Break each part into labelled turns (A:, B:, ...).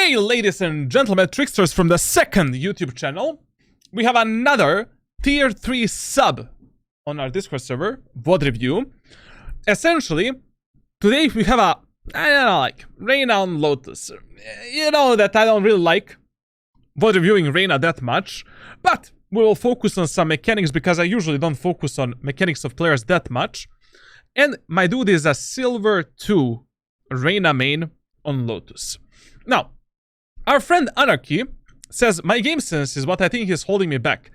A: Hey, ladies and gentlemen, tricksters from the second YouTube channel. We have another tier 3 sub on our Discord server, VOD review. Essentially, today we have a, I don't know, like, Reyna on Lotus. You know that I don't really like VOD reviewing Reyna that much, but we will focus on some mechanics because I usually don't focus on mechanics of players that much. And my dude is a silver 2 Reyna main on Lotus. Now, our friend Anarchy says, my game sense is what I think is holding me back.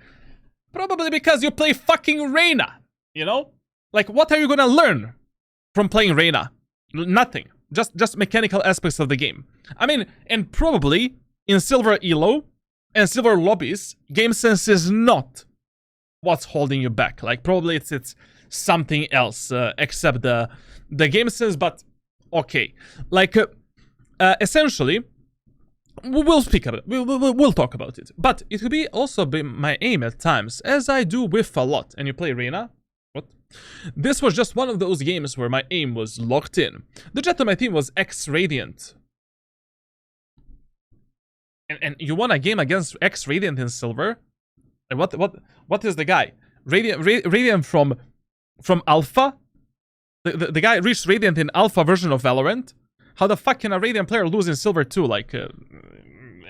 A: Probably because you play fucking Reyna, you know? Like, what are you gonna learn from playing Reyna? Nothing. Just mechanical aspects of the game. I mean, and probably in silver elo and silver lobbies, game sense is not what's holding you back. Like, probably it's something else except the game sense, but okay. Like, essentially, we'll speak about it. We'll talk about it. But it could be also be my aim at times, as I do with a lot. And you play Reyna? What? This was just one of those games where my aim was locked in. The jet on my team was X-Radiant. And you won a game against X-Radiant in silver? And what is the guy? Radiant from Alpha? The guy reached Radiant in Alpha version of Valorant? How the fuck can a Radiant player lose in silver 2? Like,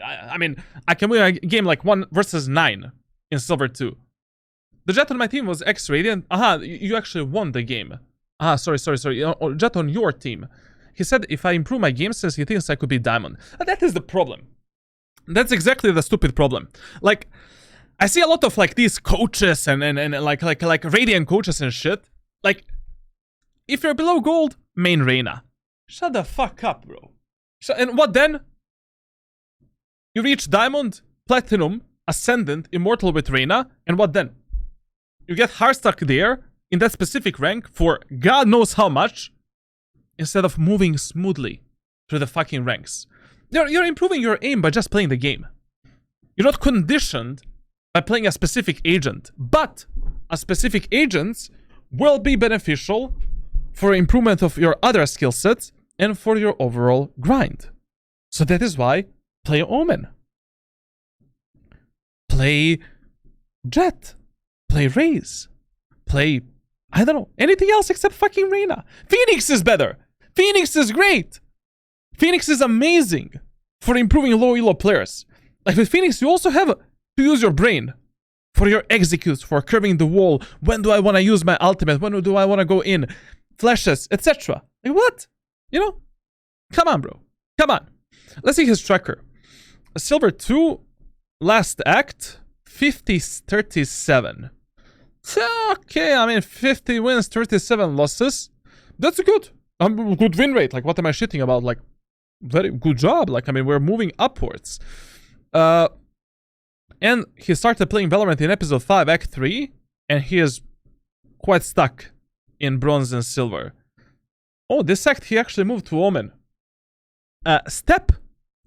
A: I mean, I can win a game like 1 versus 9 in silver 2. The jet on my team was X-Radiant. Aha, you actually won the game. Ah, sorry. Jet on your team. He said if I improve my game sense, he thinks I could be diamond. That is the problem. That's exactly the stupid problem. Like, I see a lot of like these coaches and like Radiant coaches and shit. Like, if you're below gold, main Reyna. Shut the fuck up, bro. And what then? You reach Diamond, Platinum, Ascendant, Immortal with Reyna, and what then? You get hard stuck there, in that specific rank, for God knows how much, instead of moving smoothly through the fucking ranks. You're improving your aim by just playing the game. You're not conditioned by playing a specific agent, but a specific agent will be beneficial for improvement of your other skill sets and for your overall grind. So that is why play Omen. Play Jet. Play Raze. Play, I don't know, anything else except fucking Reyna. Phoenix is better. Phoenix is great. Phoenix is amazing for improving low elo players. Like with Phoenix, you also have to use your brain for your executes, for curving the wall. When do I want to use my ultimate? When do I want to go in? Flashes, etc. Like what? You know? Come on, bro. Come on. Let's see his tracker. Silver 2, last act, 50-37. Okay, I mean, 50 wins, 37 losses. That's good. Good win rate. Like, what am I shitting about? Like, very good job. Like, I mean, we're moving upwards. And he started playing Valorant in episode 5, act 3. And he is quite stuck in bronze and silver. Oh, this act he actually moved to Omen. Step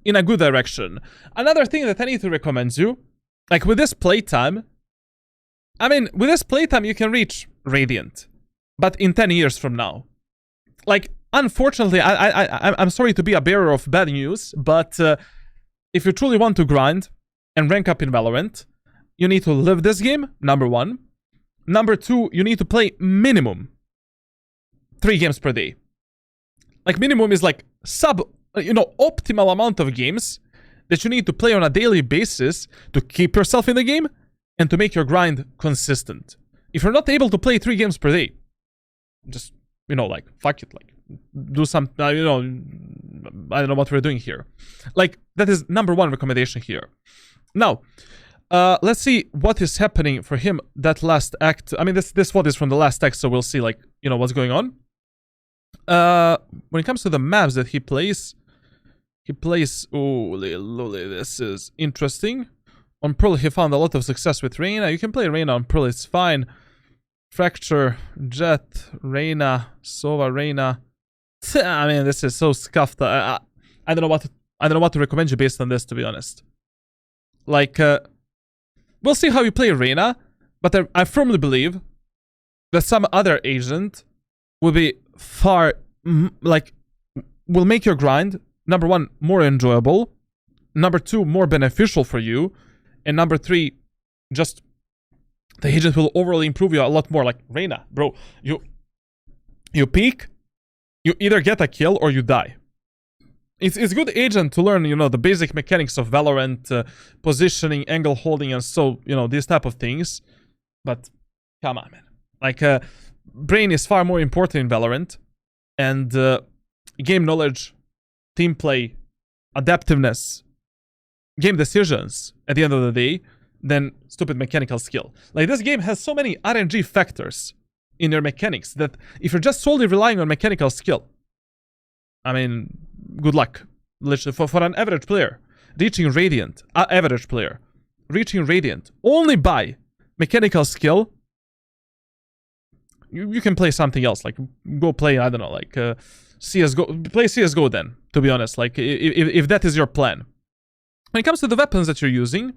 A: in a good direction. Another thing that I need to recommend you, like with this playtime, I mean, with this playtime you can reach Radiant, but in 10 years from now. Like, unfortunately, I'm sorry to be a bearer of bad news, but if you truly want to grind and rank up in Valorant, you need to live this game, number 1. Number 2, you need to play minimum 3 games per day. Like, minimum is like optimal amount of games that you need to play on a daily basis to keep yourself in the game and to make your grind consistent. If you're not able to play 3 games per day, just, like, fuck it, like, do some, I don't know what we're doing here. Like, that is number 1 recommendation here. Now, let's see what is happening for him that last act. I mean, this VOD is from the last act, so we'll see, like, what's going on. When it comes to the maps that he plays, holy lolly, this is interesting. On Pearl, he found a lot of success with Reyna. You can play Reyna on Pearl, it's fine. Fracture, Jet, Reyna, Sova, Reyna. I mean, this is so scuffed. I don't know what to recommend you based on this, to be honest. Like, we'll see how you play Reyna, but I firmly believe that some other agent will be far, will make your grind, number 1, more enjoyable, Number 2, more beneficial for you. And number 3, just the agent will overall improve you a lot more. Like Reyna, bro, you peak, you either get a kill or you die. It's good agent to learn, you know, the basic mechanics of Valorant, positioning, angle holding, and so, you know, these type of things. But come on, man. Like, brain is far more important in Valorant, and game knowledge, team play, adaptiveness, game decisions at the end of the day than stupid mechanical skill. Like, this game has so many RNG factors in your mechanics that if you're just solely relying on mechanical skill, I mean, good luck. Literally, for an average player, reaching Radiant, average player, reaching Radiant only by mechanical skill, you can play something else. Like, go play, I don't know, like CSGO. Play CSGO then, to be honest, like, if that is your plan. When it comes to the weapons that you're using,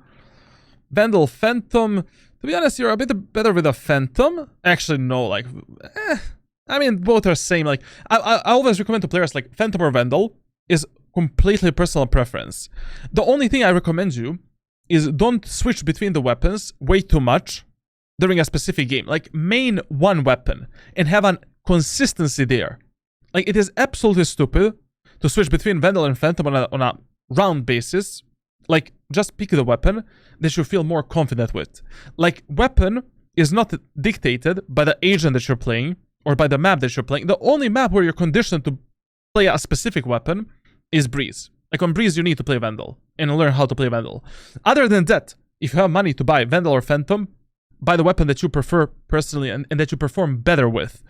A: Vandal, Phantom, to be honest, you're a bit better with a Phantom. Actually, no, like, I mean, both are same. Like, I always recommend to players, like, Phantom or Vandal is completely personal preference. The only thing I recommend you is don't switch between the weapons way too much during a specific game. Like, main one weapon and have a consistency there. Like, it is absolutely stupid to switch between Vandal and Phantom on a round basis. Like, just pick the weapon that you feel more confident with. Like, weapon is not dictated by the agent that you're playing or by the map that you're playing. The only map where you're conditioned to play a specific weapon is Breeze. Like, on Breeze, you need to play Vandal and learn how to play Vandal. Other than that, if you have money to buy Vandal or Phantom, buy the weapon that you prefer personally and that you perform better with.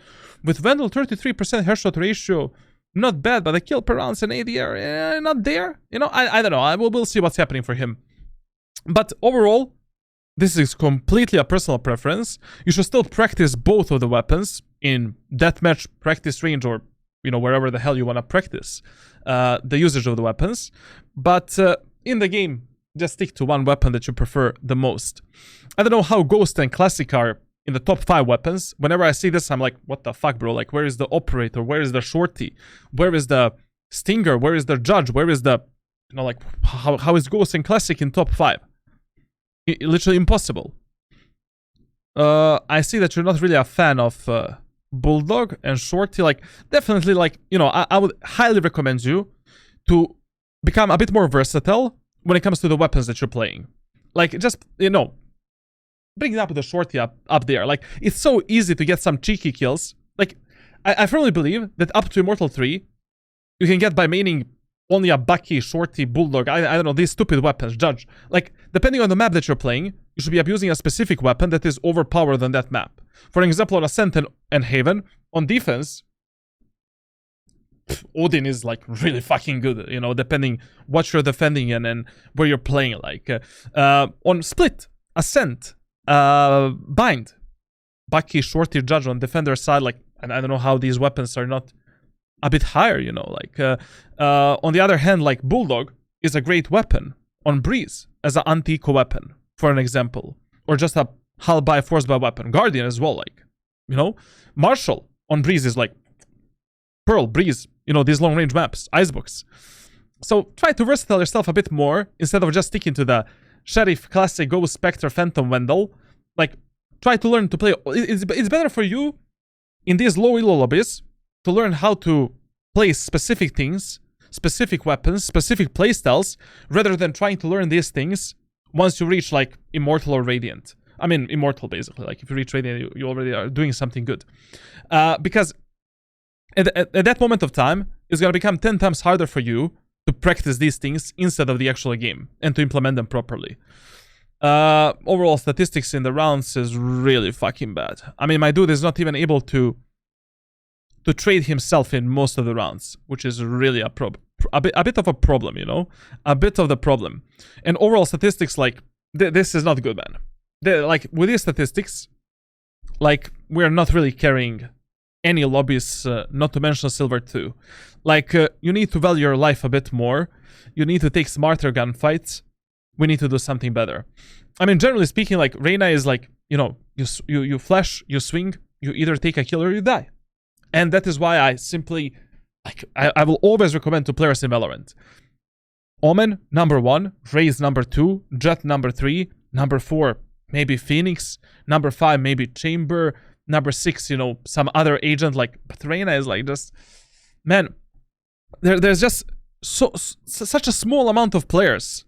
A: With Vandal, 33% headshot ratio, not bad, but the kill per rounds and ADR, not there. You know, I don't know. We'll see what's happening for him. But overall, this is completely a personal preference. You should still practice both of the weapons in deathmatch practice range or, you know, wherever the hell you want to practice the usage of the weapons. But in the game, just stick to one weapon that you prefer the most. I don't know how Ghost and Classic are in the top 5 weapons. Whenever I see this, I'm like, what the fuck, bro? Like, where is the Operator? Where is the Shorty? Where is the Stinger? Where is the Judge? Where is the, you know, like, how is Ghost and Classic in top 5? Literally impossible. I see that you're not really a fan of Bulldog and Shorty. Like, definitely, like, you know, I would highly recommend you to become a bit more versatile when it comes to the weapons that you're playing. Like, just, you know, bring up the Shorty up there. Like, it's so easy to get some cheeky kills. Like, I firmly believe that up to Immortal 3, you can get by maining only a Bucky, Shorty, Bulldog, I don't know, these stupid weapons, Judge. Like, depending on the map that you're playing, you should be abusing a specific weapon that is overpowered on that map. For example, on Ascent and Haven, on defense, Odin is, like, really fucking good, you know, depending what you're defending and where you're playing, like. On Split, Ascent, Bind, Bucky, Shorty, Judge on defender side, like, and I don't know how these weapons are not a bit higher, you know, like, on the other hand, like, Bulldog is a great weapon on Breeze as an anti-eco weapon, for an example, or just a hull by force by weapon. Guardian as well, like, you know, Marshall on Breeze is like Pearl, Breeze, you know, these long range maps, Icebox. So try to versatile yourself a bit more instead of just sticking to the Sheriff, Classic, Ghost, Spectre, Phantom, Vandal. Like, try to learn to play. It's better for you in these low elo lobbies to learn how to play specific things, specific weapons, specific playstyles, rather than trying to learn these things once you reach, like, Immortal or Radiant. I mean, Immortal, basically. Like, if you reach Radiant, you already are doing something good. Because at that moment of time, it's going to become 10 times harder for you to practice these things instead of the actual game and to implement them properly. Overall statistics in the rounds is really fucking bad. I mean, my dude is not even able to trade himself in most of the rounds, which is really a bit of a problem, you know? A bit of the problem. And overall statistics, like, this is not good, man. Like, with these statistics, like, we're not really carrying any lobbies, not to mention Silver 2. Like, you need to value your life a bit more. You need to take smarter gunfights. We need to do something better. I mean, generally speaking, like, Reyna is like, you know, you flash, you swing, you either take a kill or you die. And that is why I simply, like, I will always recommend to players in Valorant. Omen, number 1. Raze, number 2. Jett, number 3. Number 4, maybe Phoenix. Number 5, maybe Chamber. Number 6, you know, some other agent. Like, but Reyna is like just... Man, there's just such a small amount of players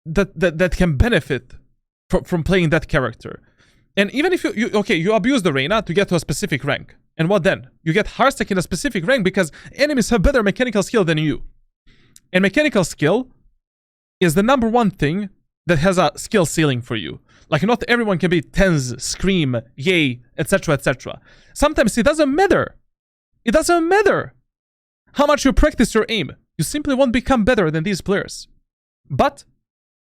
A: that can benefit from playing that character. And even if you abuse the Reyna to get to a specific rank. And what then? You get heartstuck in a specific rank because enemies have better mechanical skill than you. And mechanical skill is the number 1 thing that has a skill ceiling for you. Like, not everyone can be Tens, Scream, Yay, etc, etc. Sometimes it doesn't matter. It doesn't matter how much you practice your aim. You simply won't become better than these players. But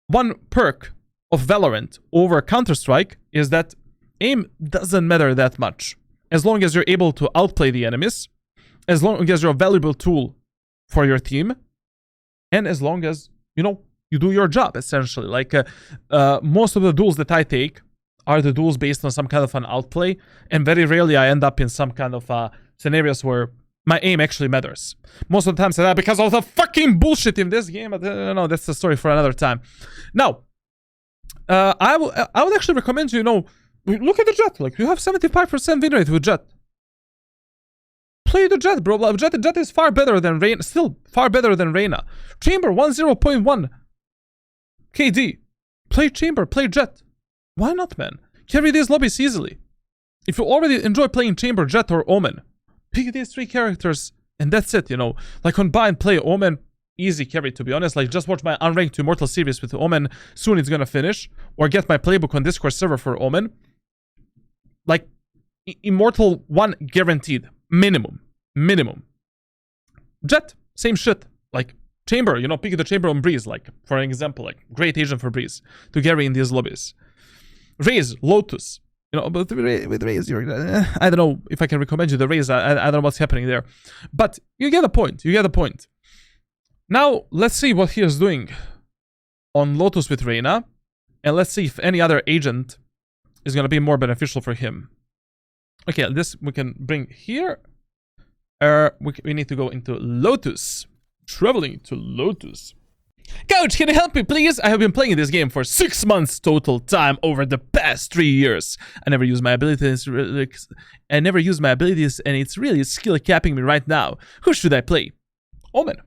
A: one perk of Valorant over Counter-Strike is that aim doesn't matter that much. As long as you're able to outplay the enemies, as long as you're a valuable tool for your team, and as long as, you know, you do your job, essentially. Like, most of the duels that I take are the duels based on some kind of an outplay, and very rarely I end up in some kind of scenarios where my aim actually matters. Most of the times it's because of the fucking bullshit in this game, but no, that's the story for another time. Now, I would actually recommend you, you know, look at the Jett. Like, you have 75% win rate with Jett. Play the Jett, bro. Jett is far better than Reyna. Still far better than Reyna. Chamber 10.1 KD. Play Chamber, play Jett. Why not, man? Carry these lobbies easily. If you already enjoy playing Chamber, Jett, or Omen, pick these 3 characters and that's it, you know. Like, combine, play Omen, easy carry, to be honest. Like, just watch my Unranked to Immortal series with Omen. Soon it's gonna finish. Or get my playbook on Discord server for Omen. Like, Immortal 1 guaranteed. Minimum. Jett, same shit. Like, Chamber, you know, pick the Chamber on Breeze, like, for an example, like, great agent for Breeze to carry in these lobbies. Raze, Lotus, you know, but with Raze, I don't know if I can recommend you the Raze, I don't know what's happening there. But you get the point, Now, let's see what he is doing on Lotus with Reyna, and let's see if any other agent is going to be more beneficial for him. Okay, this we can bring here. We need to go into Lotus. Traveling to Lotus. Coach, can you help me, please? I have been playing this game for 6 months total time over the past 3 years. I never use my abilities, and it's really skill capping me right now. Who should I play? Omen.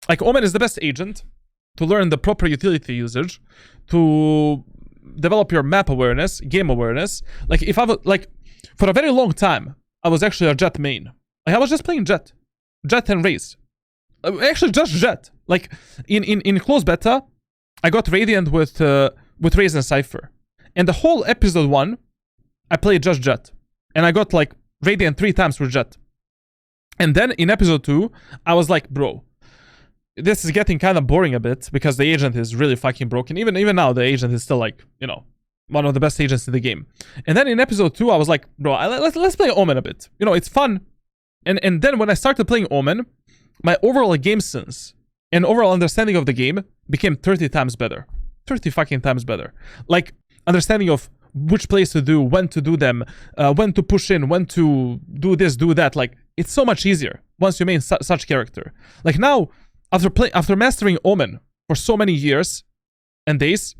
A: Like, Omen is the best agent to learn the proper utility usage, to develop your map awareness, game awareness. Like, if I was, like, for a very long time, I was actually a Jett main. Like, I was just playing Jett and Raze. Actually, just Jett. Like, in close beta, I got Radiant with Raze and Cypher. And the whole episode 1, I played just Jett. And I got, like, Radiant 3 times with Jett. And then in episode 2, I was like, bro, this is getting kind of boring a bit because the agent is really fucking broken. Even now, the agent is still, like, you know, one of the best agents in the game. And then in episode 2, I was like, bro, let's play Omen a bit. You know, it's fun. And then when I started playing Omen, my overall game sense and overall understanding of the game became 30 times better. 30 fucking times better. Like, understanding of which plays to do, when to do them, when to push in, when to do this, do that. Like, it's so much easier once you main such character. Like, now, after mastering Omen for so many years and days,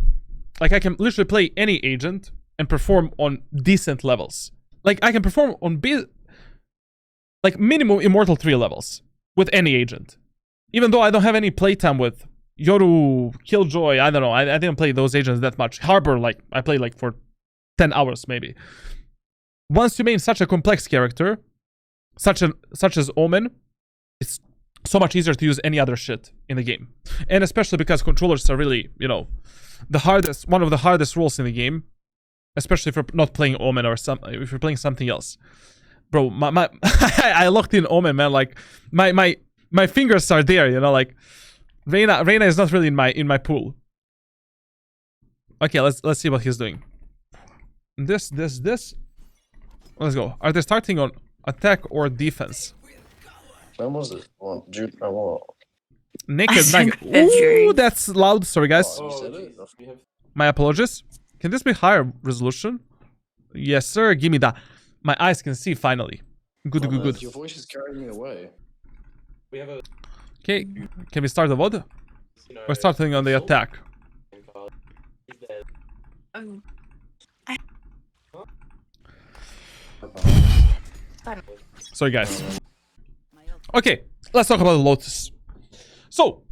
A: like, I can literally play any agent and perform on decent levels. Like, I can perform on like minimum Immortal 3 levels with any agent. Even though I don't have any playtime with Yoru, Killjoy, I don't know. I didn't play those agents that much. Harbor, like, I played like for 10 hours maybe. Once you main such a complex character, such as Omen, it's so much easier to use any other shit in the game. And especially because controllers are really, you know, one of the hardest roles in the game. Especially if you're not playing Omen or if you're playing something else. Bro, I locked in Omen, man. Like, my fingers are there, you know, like, Reyna is not really in my pool. Okay, let's see what he's doing. This. Let's go. Are they starting on attack or defense?
B: When was it? What? June? What?
A: Naked Nugget. Ooh, that's loud. Sorry, guys.
B: Oh,
A: My apologies. Can this be higher resolution? Yes, sir. Give me that. My eyes can see finally. Good.
B: Your voice is carrying me away.
A: Okay, can we start the VOD? We're starting on the attack. Sorry guys. Okay, let's talk about Lotus. So,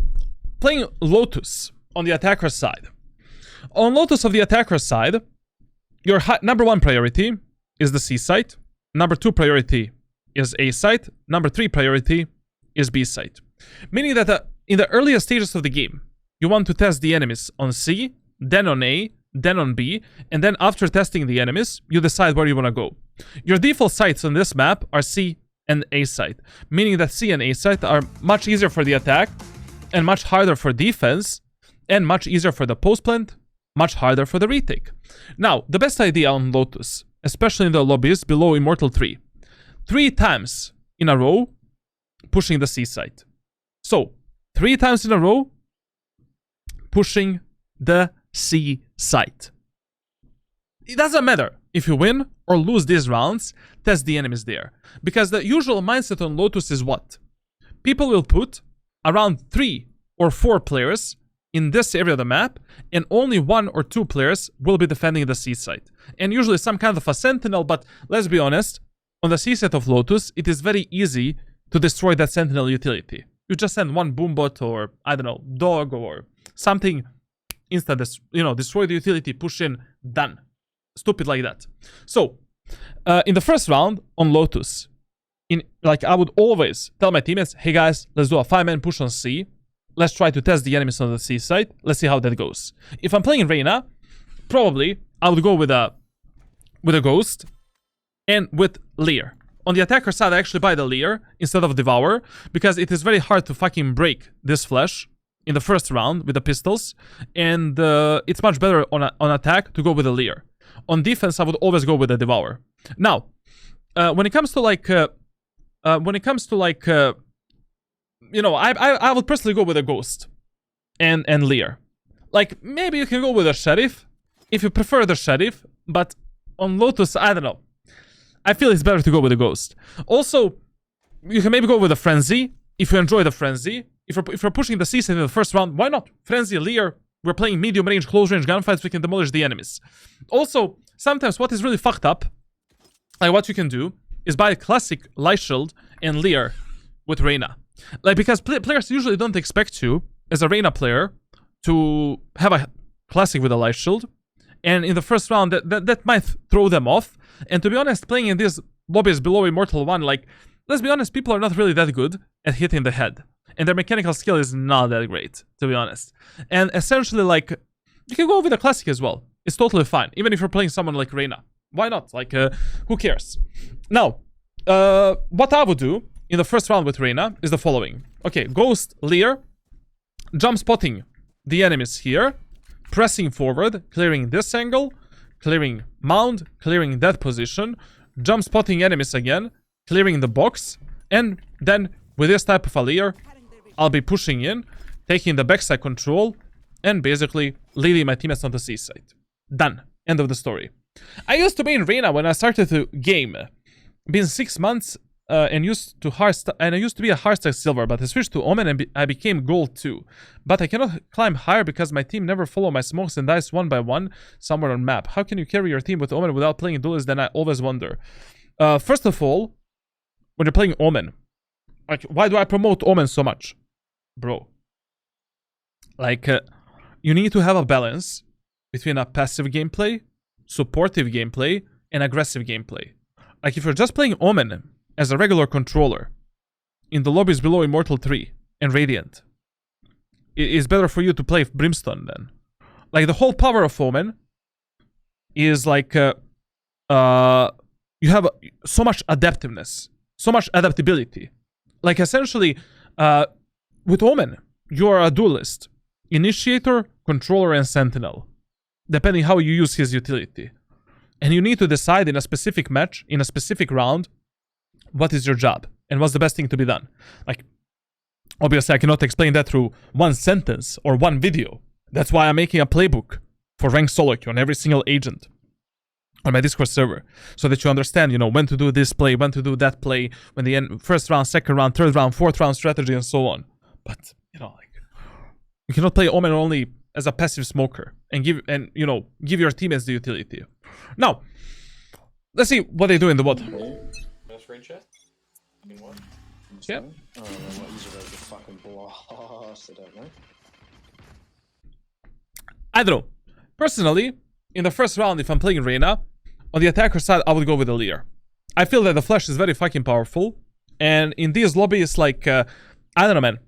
A: playing Lotus on the attacker side. On Lotus of the attacker side, your number 1 priority is the C site. Number 2 priority is A site. Number 3 priority is B site. Meaning that in the earliest stages of the game, you want to test the enemies on C, then on A, then on B, and then after testing the enemies, you decide where you want to go. Your default sites on this map are C and A site, meaning that C and A site are much easier for the attack and much harder for defense and much easier for the post plant, much harder for the retake. Now, the best idea on Lotus, especially in the lobbies below Immortal 3, 3 times in a row pushing the C site. So, 3 times in a row pushing the C site. It doesn't matter if you win or lose these rounds, test the enemies there. Because the usual mindset on Lotus is what? People will put around 3 or 4 players in this area of the map, and only 1 or 2 players will be defending the C site. And usually some kind of a sentinel, but let's be honest, on the C site of Lotus, it is very easy to destroy that sentinel utility. You just send one boombot or, I don't know, dog or something, instant, destroy the utility, push in, done. Stupid like that. So, in the first round on Lotus, I would always tell my teammates, hey guys, let's do a 5-man push on C. Let's try to test the enemies on the C side. Let's see how that goes. If I'm playing Reyna, probably I would go with a Ghost and with Leer. On the attacker side, I actually buy the Leer instead of Devour, because it is very hard to fucking break this flash in the first round with the pistols, and it's much better on attack to go with the Leer. On defense, I would always go with the Devour. Now, when it comes to I would personally go with a Ghost and Leer. Like, maybe you can go with a Sheriff if you prefer the Sheriff, but on Lotus, I don't know. I feel it's better to go with a Ghost. Also, you can maybe go with a Frenzy if you enjoy the Frenzy. If you're pushing the C-set in the first round, why not? Frenzy, Leer, we're playing medium range, close range gunfights, we can demolish the enemies. Also, sometimes what is really fucked up, like what you can do, is buy a classic Light Shield and Leer with Reyna. Like, because players usually don't expect you, as a Reyna player, to have a classic with a Light Shield. And in the first round, that might throw them off. And to be honest, playing in these lobbies below Immortal 1, like, let's be honest, people are not really that good at hitting the head. And their mechanical skill is not that great, to be honest. And essentially, like, you can go with a classic as well. It's totally fine, even if you're playing someone like Reyna. Why not? Like, who cares? Now, what I would do in the first round with Reyna is the following. Okay, Ghost, Leer, jump spotting the enemies here, pressing forward, clearing this angle, clearing Mound, clearing that position, jump spotting enemies again, clearing the box, and then with this type of a Leer, I'll be pushing in, taking the backside control, and basically leading my teammates on the C side. Done. End of the story. I used to be in Reyna when I started to game. Been 6 months and used to I used to be a hardstack silver, but I switched to Omen and I became gold 2. But I cannot climb higher because my team never follow my smokes and dies one by one somewhere on map. How can you carry your team with Omen without playing duelist? Then I always wonder. First of all, when you're playing Omen, like, why do I promote Omen so much? Bro. Like, you need to have a balance between a passive gameplay, supportive gameplay, and aggressive gameplay. Like, if you're just playing Omen as a regular controller in the lobbies below Immortal 3 and Radiant, it is better for you to play Brimstone then. Like, the whole power of Omen is like, you have so much adaptiveness, so much adaptability. Like, essentially, with Omen, you're a duelist, initiator, controller, and sentinel, depending how you use his utility. And you need to decide in a specific match, in a specific round, what is your job and what's the best thing to be done. Like, obviously, I cannot explain that through one sentence or one video. That's why I'm making a playbook for ranked solo queue on every single agent on my Discord server, so that you understand, when to do this play, when to do that play, when the end, first round, second round, third round, fourth round strategy, and so on. But, you know, like, you cannot play Omen only as a passive smoker and give your teammates the utility. Now, let's see what they do in the bot.
C: Screen chat? In what?
A: Yeah.
B: I don't know what user is the fucking blast. I don't know.
A: I don't know. Personally, in the first round, if I'm playing Reyna, on the attacker side, I would go with the Lear. I feel that the flash is very fucking powerful. And in these lobbies, like, I don't know, man.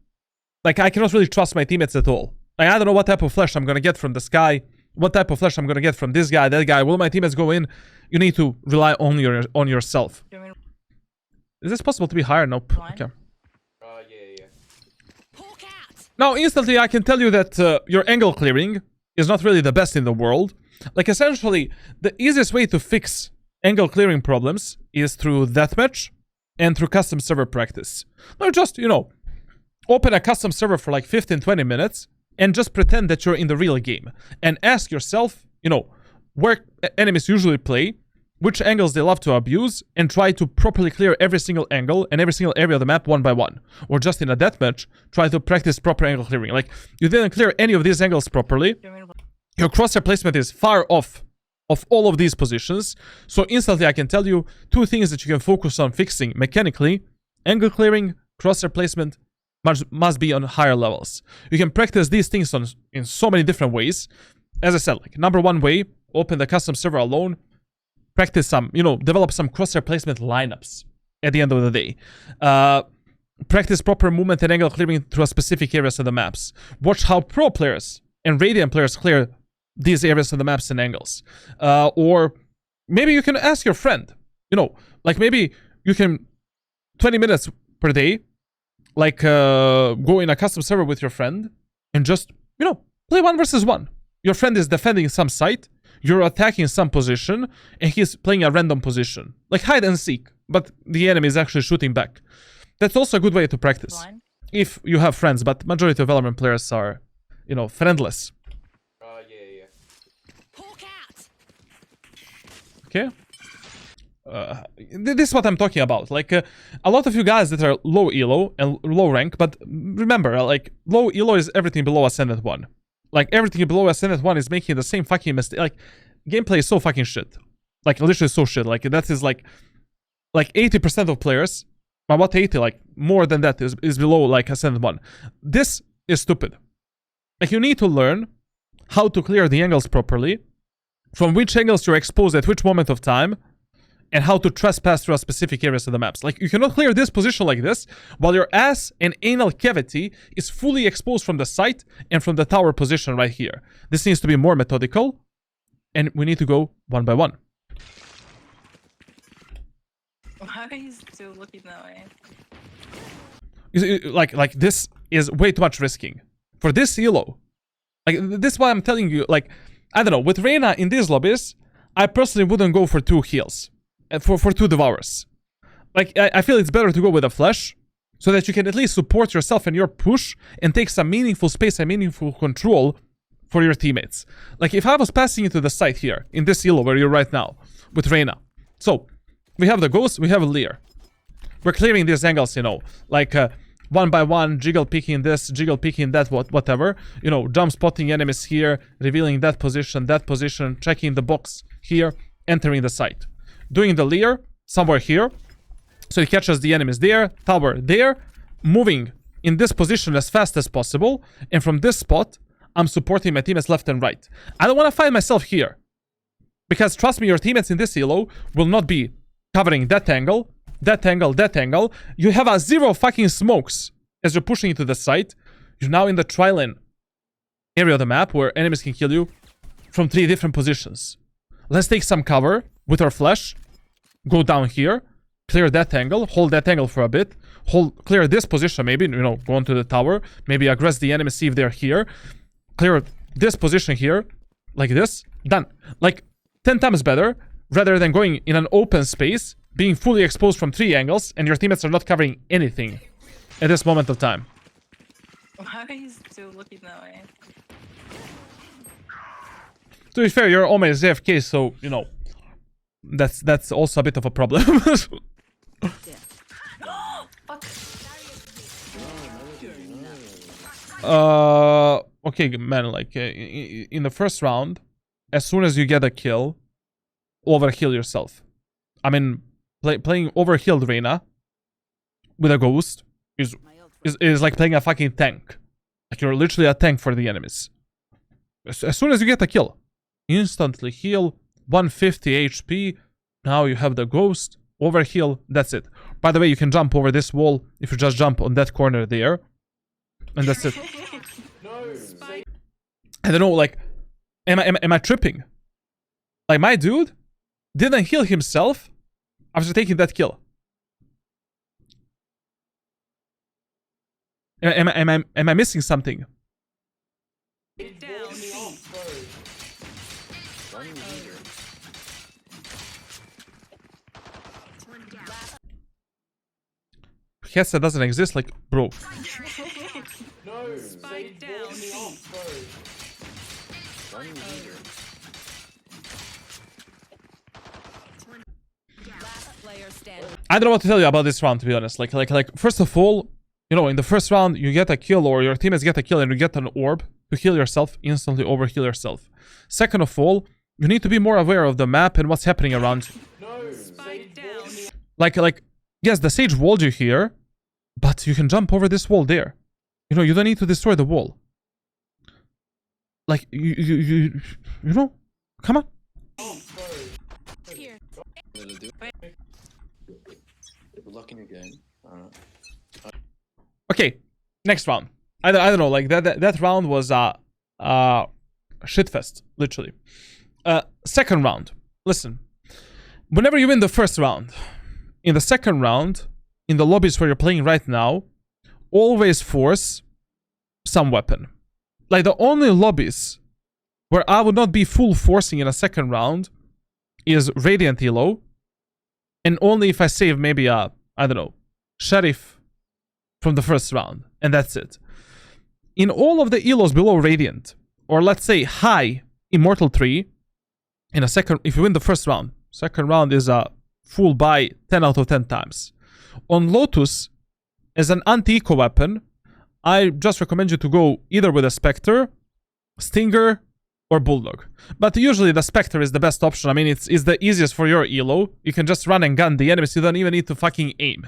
A: Like, I cannot really trust my teammates at all. Like, I don't know what type of flash I'm gonna get from this guy. What type of flash I'm gonna get from this guy, that guy. Will my teammates go in? You need to rely on yourself. Is this possible to be higher? Nope. Okay.
C: Yeah.
A: Now, instantly, I can tell you that your angle clearing is not really the best in the world. Like, essentially, the easiest way to fix angle clearing problems is through deathmatch and through custom server practice. Now, just, open a custom server for like 15-20 minutes and just pretend that you're in the real game. And ask yourself, where enemies usually play, which angles they love to abuse, and try to properly clear every single angle and every single area of the map one by one. Or just in a deathmatch, try to practice proper angle clearing. Like, you didn't clear any of these angles properly. Your crosshair placement is far off of all of these positions. So instantly I can tell you 2 things that you can focus on fixing mechanically. Angle clearing, crosshair placement must be on higher levels. You can practice these things in so many different ways. As I said, like, number 1 way, open the custom server alone. Practice some, develop some crosshair placement lineups at the end of the day. Practice proper movement and angle clearing through specific areas of the maps. Watch how pro players and Radiant players clear these areas of the maps and angles. Or maybe you can ask your friend, like maybe you can 20 minutes per day, like go in a custom server with your friend and just, play 1 versus 1. Your friend is defending some site, you're attacking some position, and he's playing a random position. Like hide and seek, but the enemy is actually shooting back. That's also a good way to practice. If you have friends, but majority of Valorant players are, friendless.
C: Yeah.
A: Okay. This is what I'm talking about. Like, a lot of you guys that are low elo and low rank, but remember, like, low elo is everything below Ascendant 1. Like, everything below Ascendant 1 is making the same fucking mistake. Like, gameplay is so fucking shit. Like, literally so shit. Like, that is like 80% of players, but what 80? Like, more than that is below, like, Ascendant 1. This is stupid. Like, you need to learn how to clear the angles properly, from which angles you're exposed at which moment of time, and how to trespass through a specific areas of the maps. Like, you cannot clear this position like this while your ass and anal cavity is fully exposed from the site and from the tower position right here. This needs to be more methodical, and we need to go 1 by 1.
D: Why are you still looking that way?
A: Like this is way too much risking. For this elo, like, this is why I'm telling you, like, I don't know, with Reyna in these lobbies, I personally wouldn't go for 2 heals. For 2 devours. Like, I feel it's better to go with a flash, so that you can at least support yourself in your push and take some meaningful space and meaningful control for your teammates. Like, if I was passing into the site here, in this elo where you're right now, with Reyna. So, we have the Ghost, we have a Lear. We're clearing these angles, like 1 by 1, jiggle picking this, jiggle picking that, whatever. Jump spotting enemies here, revealing that position, checking the box here, entering the site. Doing the Lear somewhere here, so it catches the enemies there, tower there, moving in this position as fast as possible, and from this spot, I'm supporting my teammates left and right. I don't want to find myself here, because trust me, your teammates in this elo will not be covering that angle, that angle, that angle. You have a 0 fucking smokes as you're pushing into the site. You're now in the tri-lane area of the map where enemies can kill you from 3 different positions. Let's take some cover with our flash. Go down here, clear that angle, hold that angle for a bit, clear this position maybe, go into the tower, maybe aggress the enemy, see if they're here, clear this position here, like this, done. Like, 10 times better, rather than going in an open space, being fully exposed from 3 angles, and your teammates are not covering anything at this moment of time.
D: Why are you still looking that way?
A: To be fair, your Omen is AFK, so, that's also a bit of a problem.
D: Fuck.
A: Okay, man, like, in the first round, as soon as you get a kill, overheal yourself. I mean, playing overhealed Reyna with a ghost is like playing a fucking tank. Like, you're literally a tank for the enemies. As soon as you get a kill, instantly heal, 150 HP, now you have the ghost, overheal, that's it. By the way, you can jump over this wall if you just jump on that corner there. And that's it.
C: No.
A: I don't know, like, am I tripping? Like, my dude didn't heal himself after taking that kill. Am I missing something?
D: Down.
A: Headset doesn't exist, like, bro.
C: No.
D: Spike down.
A: I don't know what to tell you about this round, to be honest. Like, first of all, you know, in the first round, you get a kill, or your teammates get a kill, and you get an orb to heal yourself, instantly overheal yourself. Second of all, you need to be more aware of the map and what's happening around you.
C: No.
D: Spike down.
A: Like, yes, the sage walled you here, but you can jump over this wall there. You know, you don't need to destroy the wall. Like, you know, come on.
D: Here.
B: Good luck in your game.
A: Okay, next round. I don't know, like, that round was shitfest, literally. Second round. Listen, whenever you win the first round, in the second round, in the lobbies where you're playing right now, always force some weapon. Like, the only lobbies where I would not be full forcing in a second round is Radiant Elo, and only if I save maybe a, I don't know, Sheriff from the first round, and that's it. In all of the Elos below Radiant, or let's say high Immortal 3, in a second, if you win the first round, second round is a full buy 10 out of 10 times. On Lotus, as an anti-eco weapon, I just recommend you to go either with a Spectre, Stinger, or Bulldog. But usually the Spectre is the best option. I mean, it's the easiest for your elo. You can just run and gun the enemies. You don't even need to fucking aim,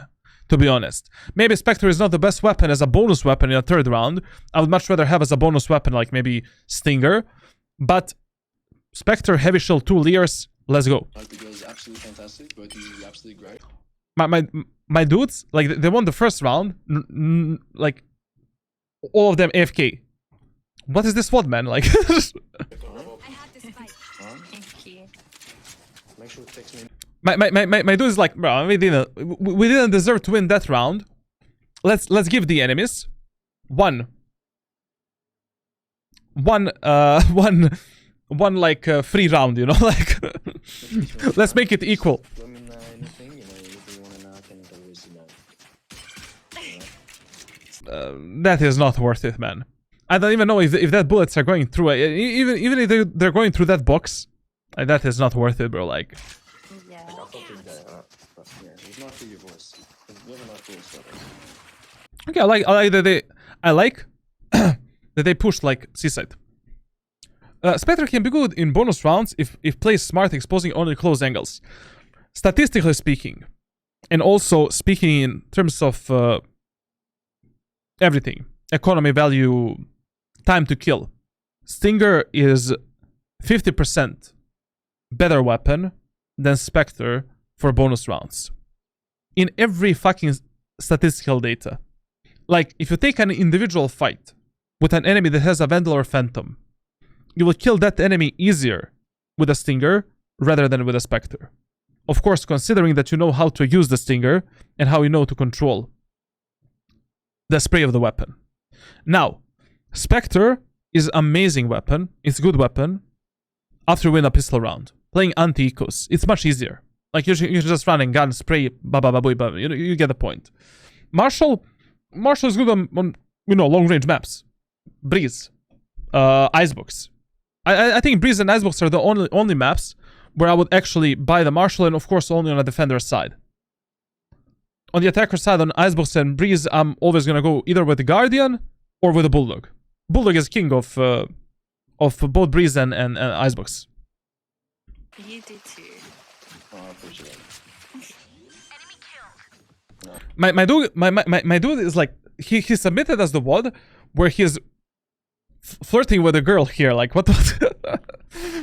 A: to be honest. Maybe Spectre is not the best weapon as a bonus weapon in a third round. I would much rather have as a bonus weapon like maybe Stinger. But Spectre, Heavy Shield, 2 layers, let's go.
B: Because absolutely fantastic, but he's absolutely great.
A: My dudes, like, they won the first round, like, all of them AFK. What is this VOD, man? Like,
B: Make sure to text me.
A: my dude is like, bro, we didn't deserve to win that round. Let's give the enemies one like free round, you know, like let's make it equal.
B: Anything, you know, if you want to know, I can always, you know.
A: That is not worth it, man. I don't even know if that bullets are going through. Even if they're going through that box, that is not worth it, bro. Like,
D: Yeah.
B: I'll talk to the guy, but yeah, it's not through your voice. You have a nice voice, so.
A: okay, I like that they pushed like Seaside. Spectre can be good in bonus rounds if plays smart, exposing only close angles. Statistically speaking, and also speaking in terms of everything, economy, value, time to kill, Stinger is 50% better weapon than Spectre for bonus rounds. In every fucking statistical data. Like, if you take an individual fight with an enemy that has a Vandal or Phantom, you will kill that enemy easier with a Stinger rather than with a Spectre. Of course, considering that you know how to use the Stinger and how you know to control the spray of the weapon. Now, Spectre is amazing weapon. It's good weapon after you win a pistol round. Playing anti-ecos, it's much easier. Like, you just run and gun, spray, you get the point. Marshall is good on you know, long-range maps. Breeze, Icebox. I think Breeze and Icebox are the only maps where I would actually buy the Marshall, and of course only on a defender's side. On the attacker side, on Icebox and Breeze, I'm always gonna go either with the Guardian, or with a Bulldog. Bulldog is king of both Breeze and Icebox.
D: You do too.
B: Oh, I appreciate it.
A: My dude is like he submitted as the VOD where he's flirting with a girl here. Like what?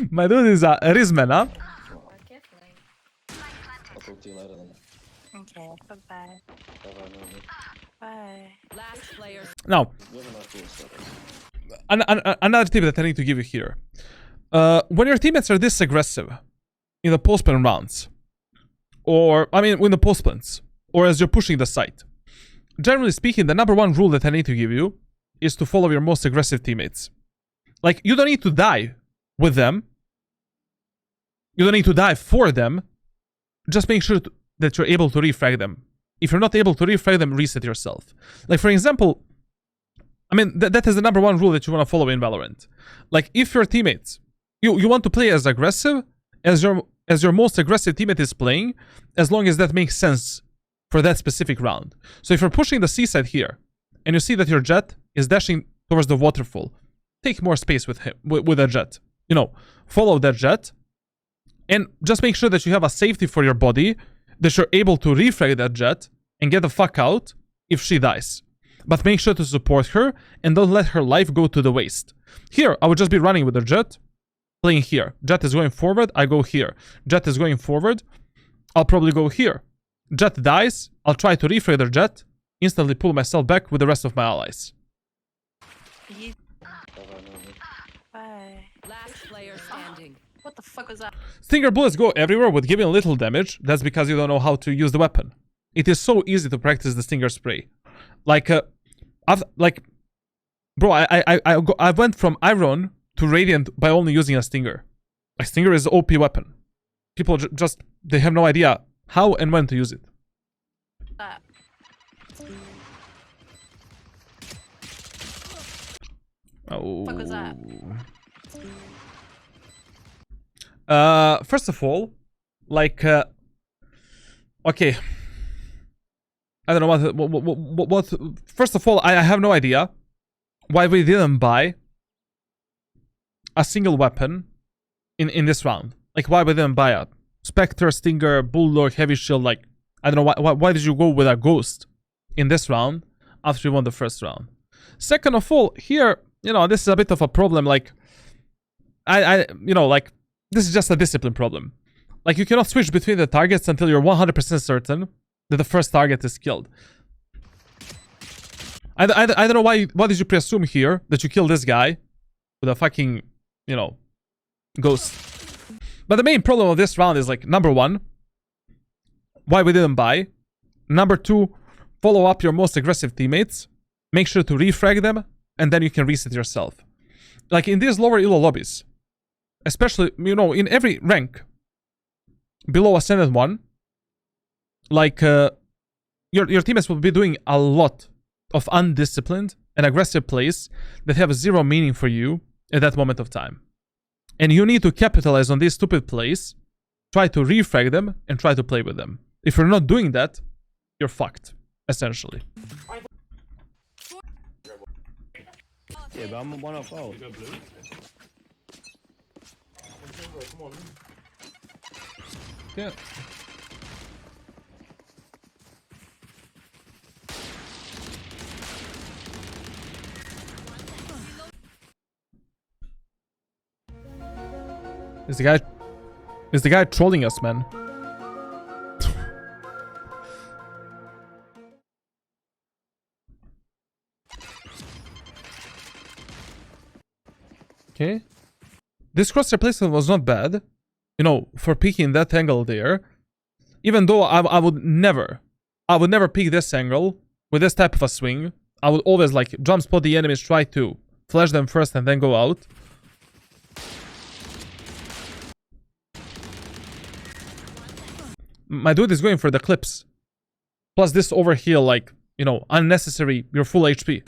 A: My dude is a Rizman, huh?
D: Okay, fine.
B: I'll talk to you later then.
D: Okay, bye-bye.
B: Bye-bye, man.
D: Bye.
E: Last player.
A: Now,
B: You have a nice little sweater.
A: another tip that I need to give you here. When your teammates are this aggressive in the post-plan rounds, or, I mean, in the post-plans, or as you're pushing the site, generally speaking, the number one rule that I need to give you is to follow your most aggressive teammates. Like, you don't need to die with them. You don't need to die for them. Just make sure that you're able to refrag them. If you're not able to refrag them, reset yourself. Like, for example, I mean, that is the number one rule that you want to follow in Valorant. Like, if your teammates, you want to play as aggressive as your most aggressive teammate is playing, as long as that makes sense for that specific round. So if you're pushing the C side here, and you see that your Jet is dashing towards the waterfall, take more space with him, with a Jet. You know, follow that Jet, and just make sure that you have a safety for your body, that you're able to refrag that Jet and get the fuck out if she dies. But make sure to support her and don't let her life go to the waste. Here, I would just be running with the Jet, playing here. Jet is going forward, I go here. Jet is going forward, I'll probably go here. Jet dies, I'll try to refrag the Jet, instantly pull myself back with the rest of my allies.
D: You...
B: Bye-bye, man.
D: Bye.
E: Last player standing.
D: What the fuck was that?
A: Stinger bullets go everywhere with giving little damage. That's because you don't know how to use the weapon. It is so easy to practice the Stinger spray. Like, bro, I went from Iron to Radiant by only using a Stinger. A Stinger is an OP weapon. People just, they have no idea how and when to use it.
D: That.
A: Oh.
D: Fuck was that?
A: First of all, like, okay. I don't know what. First of all, I have no idea why we didn't buy a single weapon in this round. Like, why we didn't buy a Spectre, Stinger, Bulldog, Heavy Shield. Like, I don't know why did you go with a Ghost in this round after you won the first round. Second of all, here, you know, this is a bit of a problem. Like, you know, like, this is just a discipline problem. Like, you cannot switch between the targets until you're 100% certain that the first target is killed. I don't know why did you presume here that you kill this guy with a fucking, you know, Ghost. But the main problem of this round is, like, number one, why we didn't buy. Number two, follow up your most aggressive teammates. Make sure to refrag them, and then you can reset yourself. Like, in these lower elo lobbies, especially, you know, in every rank below Ascendant 1, like, your teammates will be doing a lot of undisciplined and aggressive plays that have zero meaning for you at that moment of time. And you need to capitalize on these stupid plays, try to refrag them, and try to play with them. If you're not doing that, you're fucked, essentially.
F: Yeah, but I'm 104.
C: You go blue. Come on.
A: Yeah. Is the guy trolling us, man? Okay. This crosshair placement was not bad. You know, for peeking that angle there. Even though I would never peek this angle with this type of a swing. I would always, like, jump spot the enemies, try to flash them first and then go out. My dude is going for the clips. Plus this overheal, like, you know, unnecessary, you're full HP.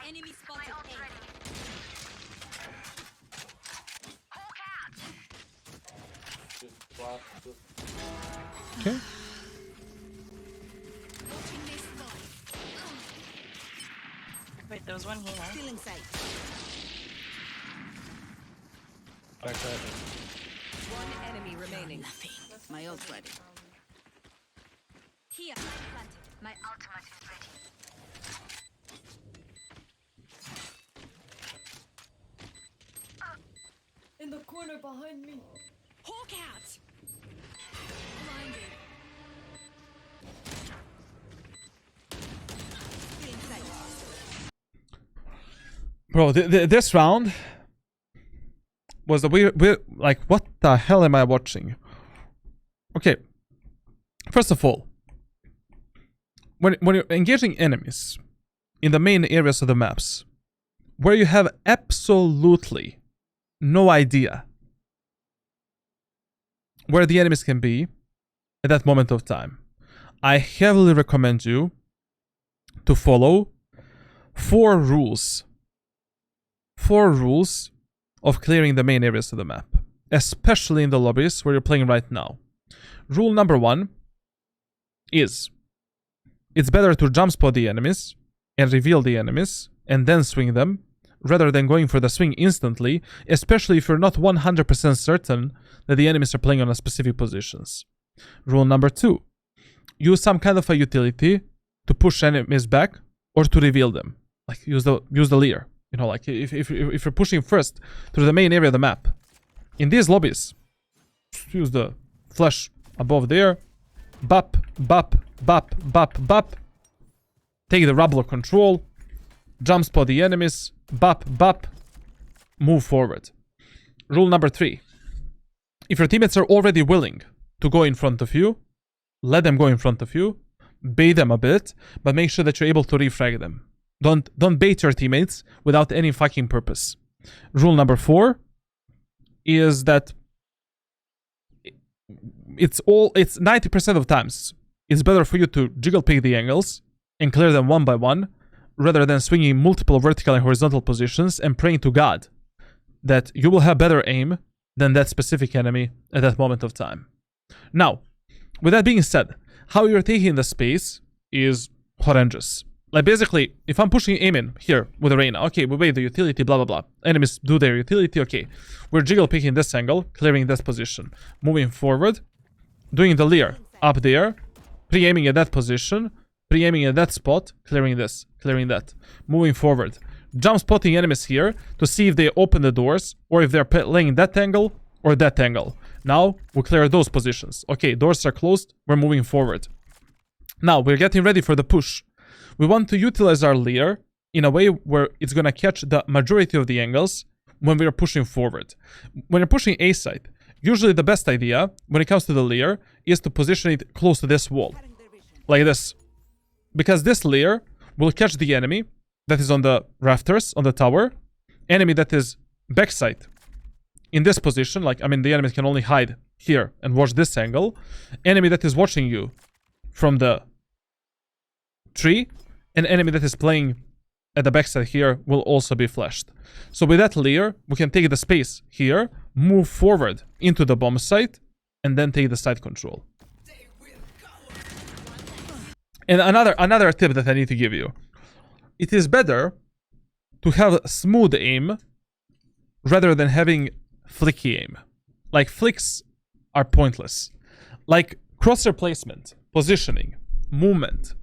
E: Enemy spotted A.
A: Okay.
D: Wait, there was one here.
E: Feeling safe.
F: Backside.
E: One enemy remaining. My ult's ready. Here. My ultimate is ready.
C: In the corner behind me.
E: Hawk out. Blinded. Feeling safe.
A: Bro, this round was the weird, like, what the hell am I watching? Okay. First of all, when you're engaging enemies in the main areas of the maps, where you have absolutely no idea where the enemies can be at that moment of time, I heavily recommend you to follow 4 rules. 4 rules of clearing the main areas of the map, especially in the lobbies where you're playing right now. Rule number 1 is it's better to jump spot the enemies and reveal the enemies and then swing them rather than going for the swing instantly, especially if you're not 100% certain that the enemies are playing on a specific positions. Rule number 2, use some kind of a utility to push enemies back or to reveal them. Like use the leer. You know, like if you're pushing first through the main area of the map, in these lobbies, use the flash above there, bop, bop, bop, bop, bop. Take the rubble of control, jump spot the enemies, bop, bop, move forward. Rule number 3, if your teammates are already willing to go in front of you, let them go in front of you, bait them a bit, but make sure that you're able to refrag them. Don't bait your teammates without any fucking purpose. Rule number 4 is that it's 90% of times it's better for you to jiggle pick the angles and clear them one by one rather than swinging multiple vertical and horizontal positions and praying to God that you will have better aim than that specific enemy at that moment of time. Now, with that being said, how you're taking the space is horrendous. Like basically, if I'm pushing aim in here with a Reyna, okay, we wait the utility, blah, blah, blah. Enemies do their utility, okay. We're jiggle picking this angle, clearing this position. Moving forward, doing the leer up there, pre-aiming at that position, pre-aiming at that spot, clearing this, clearing that. Moving forward, jump spotting enemies here to see if they open the doors or if they're playing that angle or that angle. Now, we clear those positions. Okay, doors are closed, we're moving forward. Now, we're getting ready for the push. We want to utilize our leer in a way where it's going to catch the majority of the angles when we are pushing forward. When you're pushing A side, usually the best idea when it comes to the leer is to position it close to this wall. Like this. Because this leer will catch the enemy that is on the rafters, on the tower. Enemy that is backside in this position. Like, I mean, the enemy can only hide here and watch this angle. Enemy that is watching you from the tree. An enemy that is playing at the backside here will also be flashed. So with that leer, we can take the space here, move forward into the bomb site, and then take the side control. And another tip that I need to give you. It is better to have smooth aim rather than having flicky aim. Like flicks are pointless. Like crosshair placement, positioning, movement,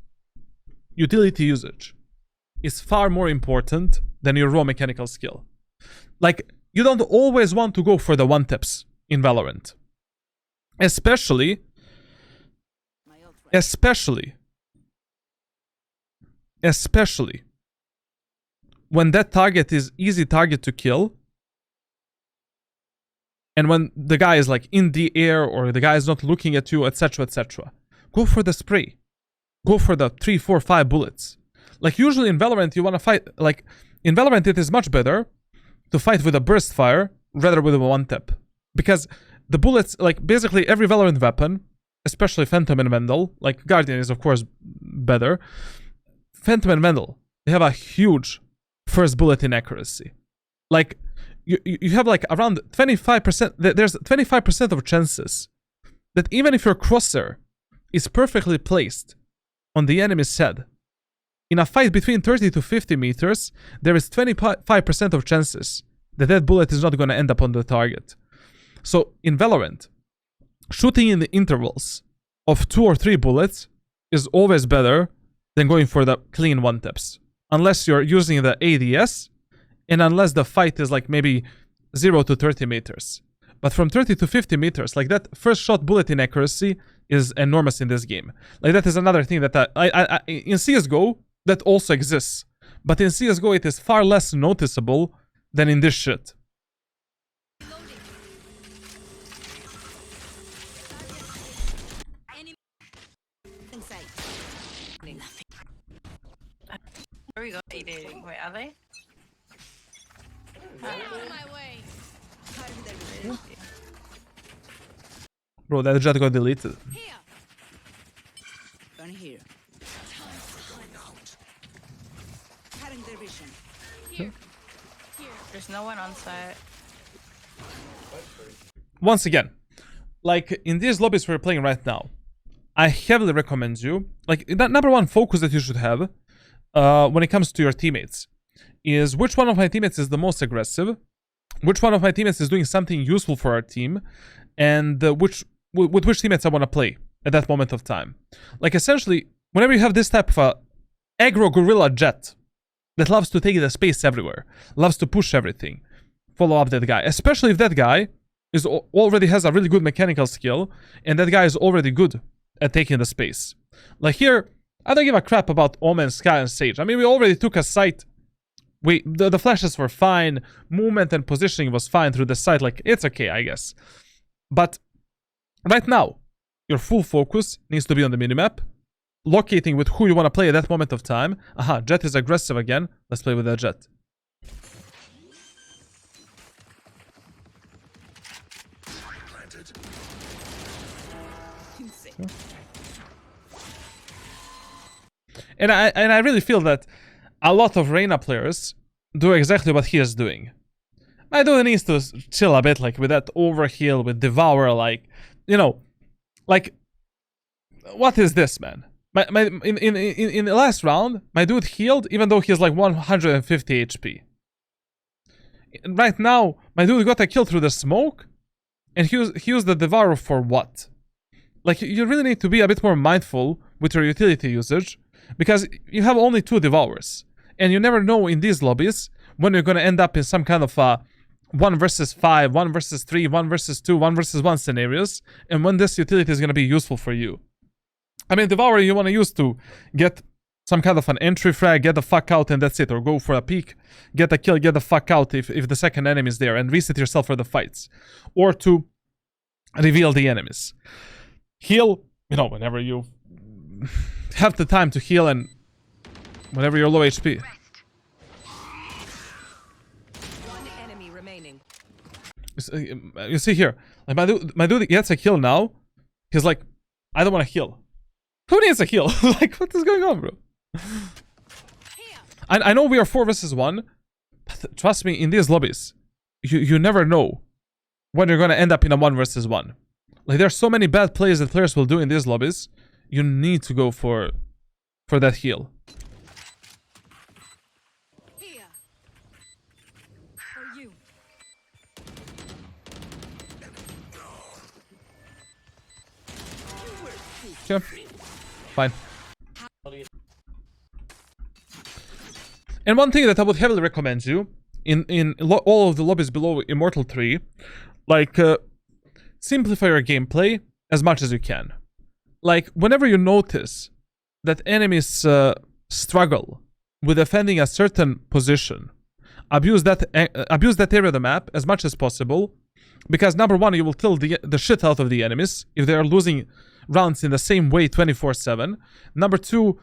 A: utility usage is far more important than your raw mechanical skill. Like, you don't always want to go for the one-taps in Valorant. Especially when that target is easy target to kill and when the guy is like in the air or the guy is not looking at you, etc, etc. Go for the spray. Go for the 3, 4, 5 bullets. Like usually in Valorant you want to fight, like in Valorant it is much better to fight with a burst fire rather with a one tap. Because the bullets, like basically every Valorant weapon, especially Phantom and Vandal, like Guardian is of course better. Phantom and Vandal, they have a huge first bullet in accuracy. Like you have like around 25%, there's 25% of chances that even if your crosshair is perfectly placed on the enemy's head, in a fight between 30 to 50 meters, there is 25% of chances that bullet is not going to end up on the target. So in Valorant, shooting in the intervals of 2 or 3 bullets is always better than going for the clean one-taps. Unless you're using the ADS, and unless the fight is like maybe 0 to 30 meters. But from 30 to 50 meters, like that first shot bullet inaccuracy is enormous in this game. Like that is another thing that in CSGO, that also exists. But in CSGO, it is far less noticeable than in this shit.
D: Where are we going? Wait, are they?
A: Bro, that jet got deleted.
E: Here. Their vision.
D: There's no one on site.
A: Once again, like in these lobbies we're playing right now, I heavily recommend you, like that number one focus that you should have when it comes to your teammates is which one of my teammates is the most aggressive, which one of my teammates is doing something useful for our team, and with which teammates I want to play at that moment of time. Like essentially, whenever you have this type of a aggro gorilla jet that loves to take the space everywhere, loves to push everything, follow up that guy, especially if that guy is already has a really good mechanical skill and that guy is already good at taking the space. Like here, I don't give a crap about Omen, Sky, and Sage. I mean, we already took a site. The flashes were fine, movement and positioning was fine through the site. Like, it's okay, I guess. But right now, your full focus needs to be on the minimap, locating with who you want to play at that moment of time. Aha, Jet is aggressive again. Let's play with that Jet. And I really feel that a lot of Reyna players do exactly what he is doing. My dude needs to chill a bit, like with that overheal, with Devour, like, you know, like, what is this, man? In the last round, my dude healed even though he's like 150 HP. Right now, my dude got a kill through the smoke, and he used the Devour for what? Like, you really need to be a bit more mindful with your utility usage, because you have only 2 Devours, and you never know in these lobbies when you're gonna end up in some kind of 1 versus 5, 1 versus 3, 1 versus 2, 1 versus 1 scenarios, and when this utility is gonna be useful for you. I mean, Devour you want to use to get some kind of an entry frag, get the fuck out, and that's it. Or go for a peek, get a kill, get the fuck out if the second enemy is there, and reset yourself for the fights. Or to reveal the enemies. Heal, you know, whenever you have the time to heal and whenever you're low HP.
E: One enemy remaining.
A: You see here, like my dude gets a kill now. He's like, I don't want to heal. Who needs a heal? Like, what is going on, bro? I know we are 4 versus 1, but trust me, in these lobbies, you never know when you're gonna end up in a 1 versus 1. Like, there's so many bad plays that players will do in these lobbies. You need to go for that heal.
C: Here. For you.
A: Okay. Fine. And one thing that I would heavily recommend you in all of the lobbies below Immortal 3, like, simplify your gameplay as much as you can. Like, whenever you notice that enemies struggle with defending a certain position, abuse that area of the map as much as possible, because number one, you will kill the shit out of the enemies if they are losing rounds in the same way 24/7. Number two,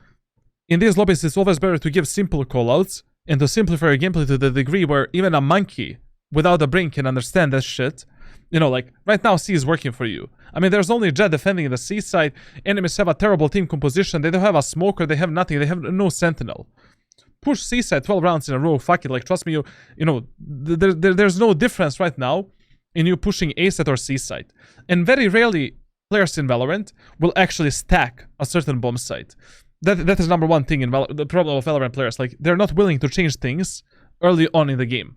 A: in these lobbies, it's always better to give simple callouts and to simplify your gameplay to the degree where even a monkey without a brain can understand that shit. You know, like, right now, C is working for you. I mean, there's only Jet defending the C side. Enemies have a terrible team composition. They don't have a smoker. They have nothing. They have no sentinel. Push C side 12 rounds in a row. Fuck it. Like, trust me, you know, there's no difference right now in you pushing A side or C side. And very rarely players in Valorant will actually stack a certain bomb site. That is number one thing in the problem of Valorant players. Like, they're not willing to change things early on in the game.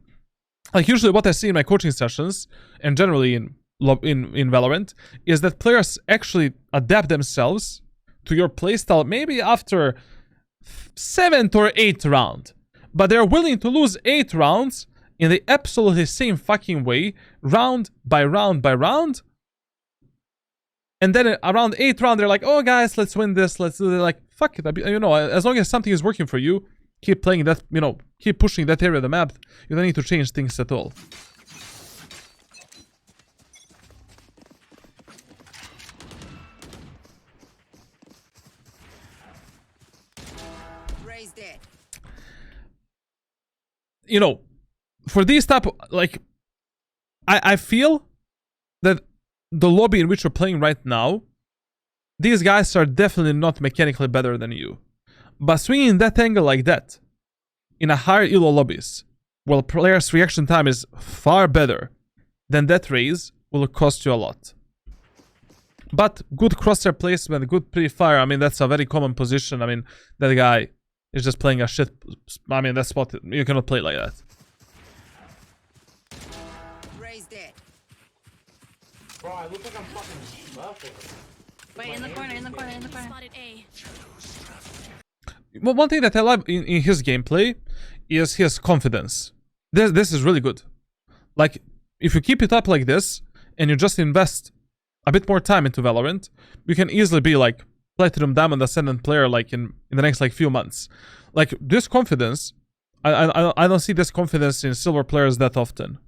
A: Like, usually what I see in my coaching sessions, and generally in Valorant, is that players actually adapt themselves to your playstyle maybe after 7th or 8th round. But they're willing to lose 8 rounds in the absolutely same fucking way, round by round by round. And then around 8th round, they're like, oh guys, let's win this. Let's do it. Like, fuck it. You know, as long as something is working for you, keep playing that, you know, keep pushing that area of the map. You don't need to change things at all.
E: Raise dead.
A: You know, for these type of, like, I feel that the lobby in which you're playing right now, these guys are definitely not mechanically better than you. But swinging that angle like that, in a higher elo lobbies, while players' reaction time is far better than that raise, will cost you a lot. But good crosshair placement, good pre-fire, I mean, that's a very common position. I mean, that guy is just playing a shit. I mean, that's what you cannot play like that.
E: Raise dead.
F: Bro, I look like I'm fucking muffled.
D: Wait, in the corner, in the corner, in the corner.
C: Spotted A.
A: Well, one thing that I love in his gameplay is his confidence. This is really good. Like, if you keep it up like this, and you just invest a bit more time into Valorant, you can easily be like Platinum Diamond Ascendant player like in the next like few months. Like, this confidence, I don't see this confidence in silver players that often.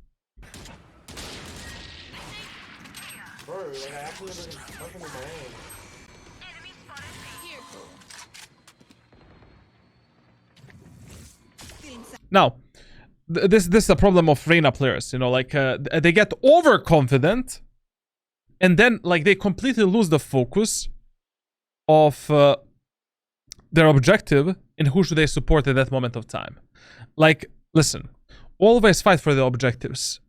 F: Bro, like I actually look like I'm fucking with my aim.
A: Now, this is a problem of Reyna players, you know, like they get overconfident, and then like they completely lose the focus of their objective and who should they support at that moment of time. Like, listen, always fight for the objectives.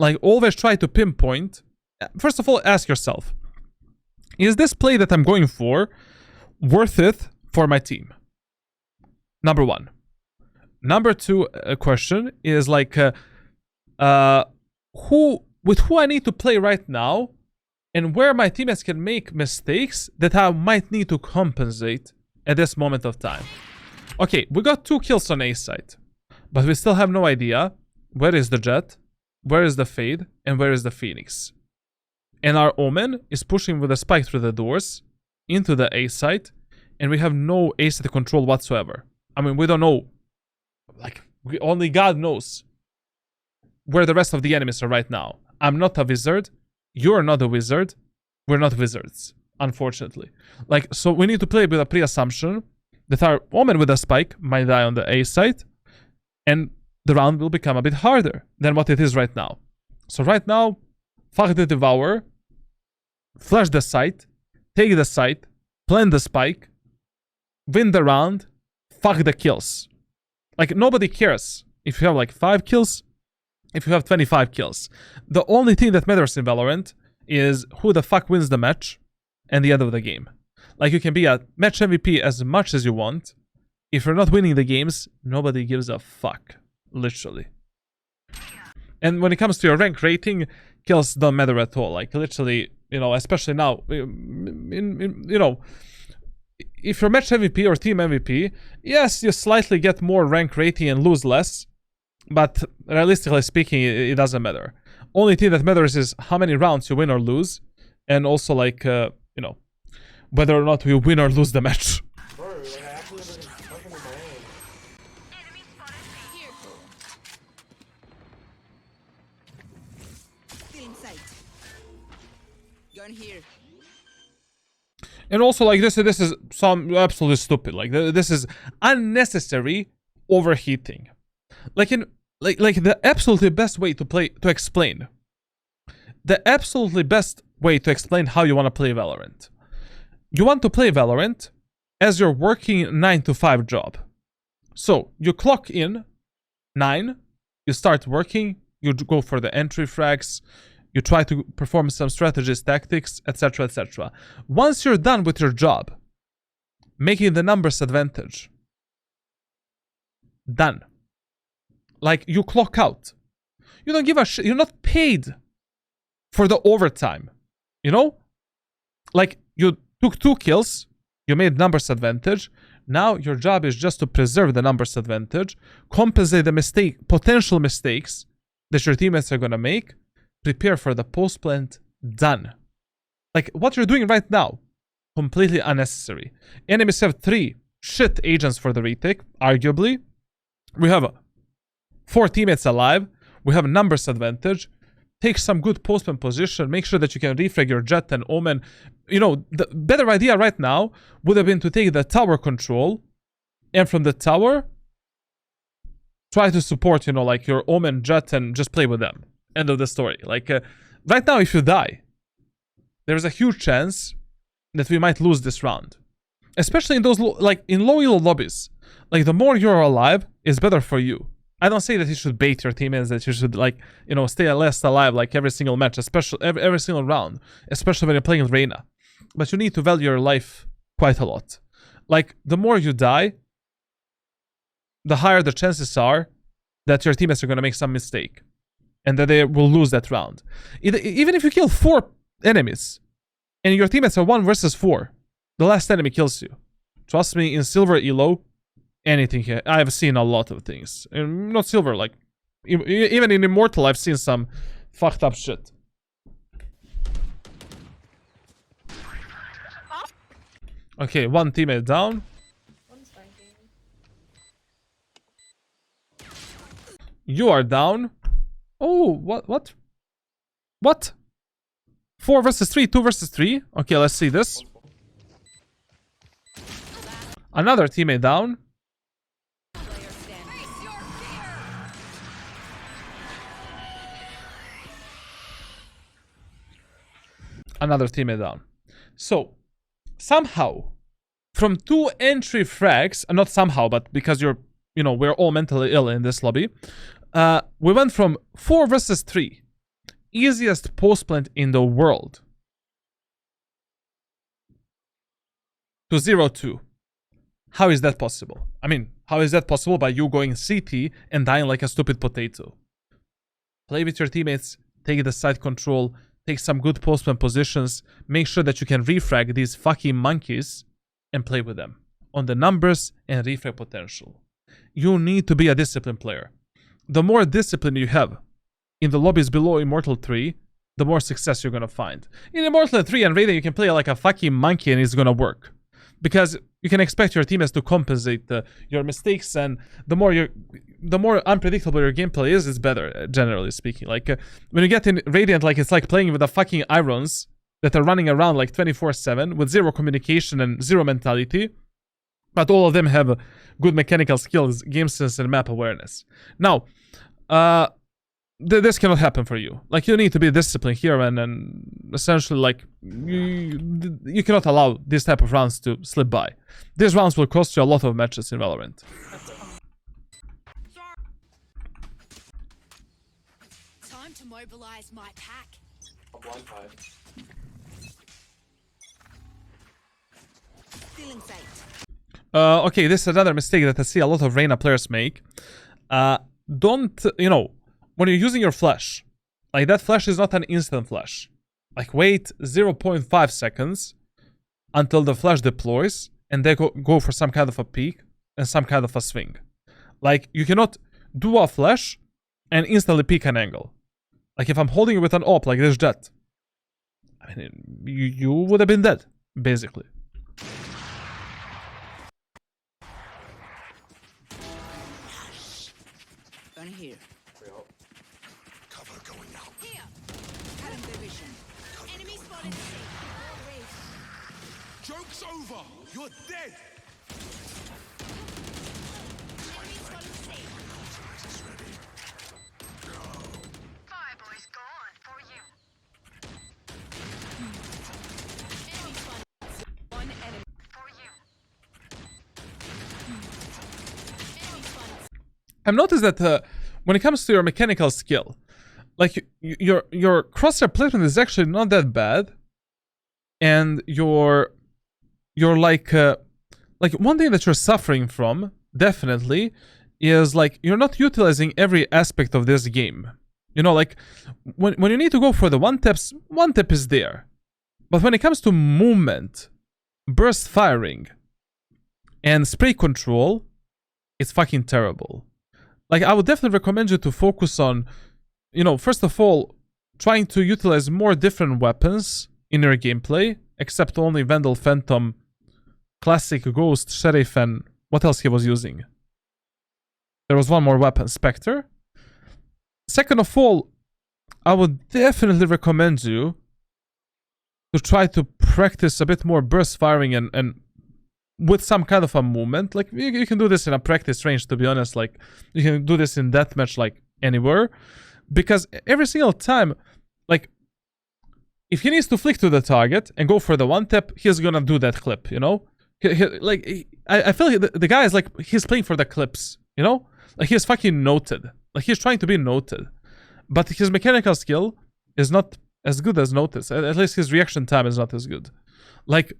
A: Like, always try to pinpoint. First of all, ask yourself, is this play that I'm going for worth it for my team? Number one. Number two question is like, with who I need to play right now, and where my teammates can make mistakes that I might need to compensate at this moment of time. Okay, we got 2 kills on A side, but we still have no idea where is the Jet, where is the Fade, and where is the Phoenix. And our Omen is pushing with a spike through the doors into the A side, and we have no A side control whatsoever. I mean, we don't know. Like, only God knows where the rest of the enemies are right now. I'm not a wizard. You're not a wizard. We're not wizards, unfortunately. Like, so we need to play with a pre-assumption that our Omen with a spike might die on the A side, and the round will become a bit harder than what it is right now. So right now, fuck the Devour, flash the site, take the site, plant the spike, win the round, fuck the kills. Like, nobody cares if you have like 5 kills, if you have 25 kills. The only thing that matters in Valorant is who the fuck wins the match and the end of the game. Like, you can be a match MVP as much as you want. If you're not winning the games, nobody gives a fuck. Literally. And when it comes to your rank rating, kills don't matter at all. Like, literally, you know, especially now, you know, if you're match MVP or team MVP, yes, you slightly get more rank rating and lose less, but realistically speaking, it doesn't matter. Only thing that matters is how many rounds you win or lose, and also like, you know, whether or not you win or lose the match.
F: Bro, like I actually look like I'm fucking with my aim.
E: Still in sight. Gun here.
A: And also, like, this is some absolutely stupid. Like, this is unnecessary overheating. Like, the absolutely best way to explain. The absolutely best way to explain how you want to play Valorant. You want to play Valorant as your working 9 to 5 job. So, you clock in 9, you start working, you go for the entry frags, You try to perform some strategies, tactics, etc., etc. Once you're done with your job, making the numbers advantage, done. Like, you clock out. You don't give a shit. You're not paid for the overtime. You know? Like, you took 2 kills. You made numbers advantage. Now your job is just to preserve the numbers advantage, compensate the potential mistakes that your teammates are gonna make, prepare for the post-plant, done. Like, what you're doing right now, completely unnecessary. Enemies have 3 shit agents for the retake, arguably. We have 4 teammates alive. We have numbers advantage. Take some good post-plant position. Make sure that you can refrag your Jet and Omen. You know, the better idea right now would have been to take the tower control, and from the tower, try to support, you know, like your Omen, Jet, and just play with them. End of the story. Like, right now, if you die, there's a huge chance that we might lose this round. Especially in those, like, in low elo lobbies. Like, the more you're alive, is better for you. I don't say that you should bait your teammates, that you should, like, you know, stay less alive, like, every single match, especially every single round. Especially when you're playing with Reyna. But you need to value your life quite a lot. Like, the more you die, the higher the chances are that your teammates are going to make some mistake. And that they will lose that round. Even if you kill 4 enemies, and your teammates are 1 versus 4, the last enemy kills you. Trust me, in silver elo, anything here. I've seen a lot of things. Not silver, like, even in Immortal, I've seen some fucked up shit. Okay, 1 teammate down.
C: One's tanking.
A: You are down. Oh, what? What? 4 versus 3, 2 versus 3. Okay, let's see this. Another teammate down. Another teammate down. So, somehow, from 2 entry frags, not somehow, but because you're, you know, we're all mentally ill in this lobby, we went from 4 versus 3, easiest post plant in the world, to 0-2. How is that possible? I mean, how is that possible by you going CT and dying like a stupid potato? Play with your teammates, take the side control, take some good post-plant positions, make sure that you can refrag these fucking monkeys and play with them on the numbers and refrag potential. You need to be a disciplined player. The more discipline you have in the lobbies below Immortal 3, the more success you're gonna find. In Immortal 3 and Reyna, you can play like a fucking monkey and it's gonna work. Because you can expect your teammates to compensate your mistakes, and the more unpredictable your gameplay is, it's better, generally speaking. Like, when you get in Radiant, like, it's like playing with the fucking Irons that are running around like 24/7 with 0 communication and 0 mentality, but all of them have good mechanical skills, game sense, and map awareness. Now, this cannot happen for you. Like, you need to be disciplined here, and essentially, like, you cannot allow these type of rounds to slip by. These rounds will cost you a lot of matches in Valorant.
E: Time to mobilize my pack.
F: Blind fight.
E: Feeling fate.
A: Okay, this is another mistake that I see a lot of Reyna players make. Don't, you know, when you're using your flash, like, that flash is not an instant flash. Like, wait 0.5 seconds until the flash deploys, and then go for some kind of a peek and some kind of a swing. Like, you cannot do a flash and instantly peek an angle. Like, if I'm holding it with an AWP like this Jet, I mean, you would have been dead, basically.
E: Gonna hear.
G: Cover going out.
E: Here. Current division. Enemy spotted.
G: Joke's over. You're dead.
E: Enemy spotted.
G: Is ready.
E: Fireboy's gone for you. Enemy spotted. One enemy for you. Enemy spotted.
A: I've noticed that when it comes to your mechanical skill, like your crosshair placement is actually not that bad, and you're like one thing that you're suffering from definitely is like you're not utilizing every aspect of this game. You know, like when you need to go for the one tap is there, but when it comes to movement, burst firing, and spray control, it's fucking terrible. Like I would definitely recommend you to focus on, you know, first of all, trying to utilize more different weapons in your gameplay, except only Vandal, Phantom, Classic, Ghost, Sheriff, and what else he was using? There was one more weapon, Spectre. Second of all, I would definitely recommend you to try to practice a bit more burst firing and with some kind of a movement. Like you can do this in a practice range, to be honest. Like you can do this in deathmatch, like anywhere, because every single time, like if he needs to flick to the target and go for the one tap, he's gonna do that clip, you know? I feel like the guy is like, he's playing for the clips, you know? Like he's fucking noted. Like he's trying to be noted. But his mechanical skill is not as good as Lotus. At least his reaction time is not as good. Like,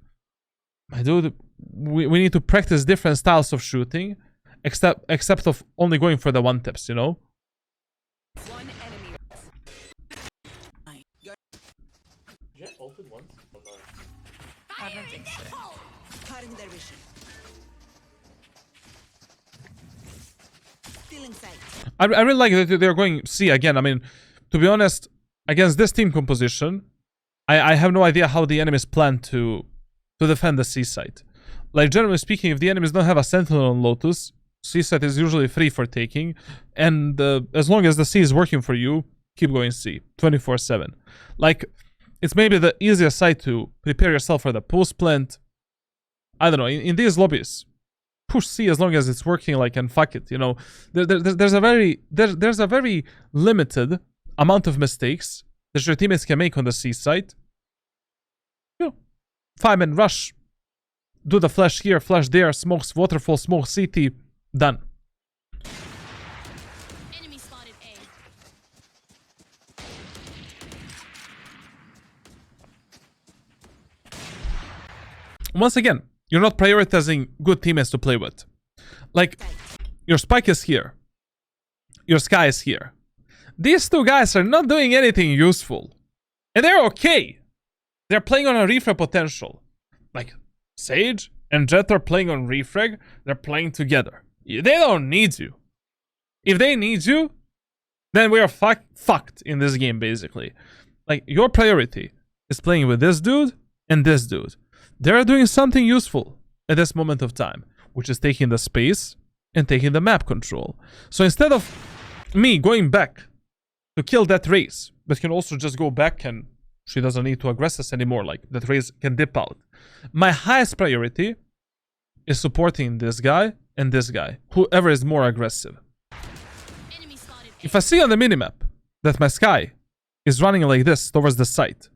A: my dude, we need to practice different styles of shooting, except of only going for the one taps, you know?
E: One enemy.
F: Jet ulted once? Oh, no.
D: I don't think so.
E: Cutting their vision. Still in sight.
A: I really like that they're going C again. I mean, to be honest, against this team composition, I have no idea how the enemies plan to defend the C site. Like, generally speaking, if the enemies don't have a sentinel on Lotus, C site is usually free for taking, and as long as the C is working for you, keep going C 24/7. Like, it's maybe the easiest site to prepare yourself for the post plant. I don't know, in these lobbies, push C as long as it's working, like, and fuck it, you know. There's a very limited amount of mistakes that your teammates can make on the C site. You know, 5-man rush, do the flash here, flash there, smokes, waterfall, smoke, CT, done.
C: Enemy spotted A.
A: Once again, you're not prioritizing good teammates to play with. Like, your spike is here. Your sky is here. These two guys are not doing anything useful. And they're okay. They're playing on a refrag potential. Like, Sage and Jet are playing on refrag. They're playing together. They don't need you. If they need you, then we are fucked in this game, basically. Like, your priority is playing with this dude and this dude. They're doing something useful at this moment of time, which is taking the space and taking the map control. So instead of me going back to kill that race, but can also just go back and she doesn't need to aggress us anymore, like that race can dip out. My highest priority is supporting this guy and this guy, whoever is more aggressive.
C: Enemy spotted A.
A: If I see on the minimap that my sky is running like this towards the site,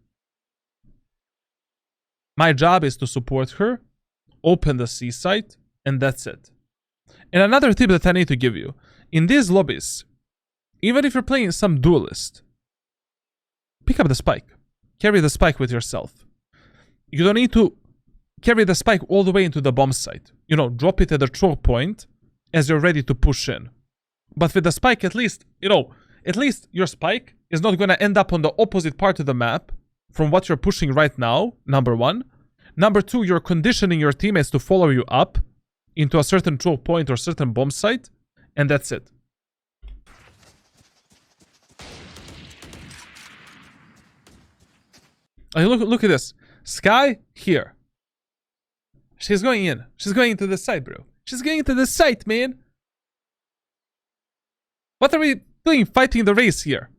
A: my job is to support her, open the C site, and that's it. And another tip that I need to give you, in these lobbies, even if you're playing some duelist, pick up the spike. Carry the spike with yourself. You don't need to carry the spike all the way into the bomb site. You know, drop it at the choke point as you're ready to push in. But with the spike, at least, you know, at least your spike is not going to end up on the opposite part of the map from what you're pushing right now, number one. Number two, you're conditioning your teammates to follow you up into a certain choke point or certain bomb site, and that's it. Like, look at this. Sky here. She's going in. She's going into the site, bro. She's going into the site, man. What are we doing fighting the race here?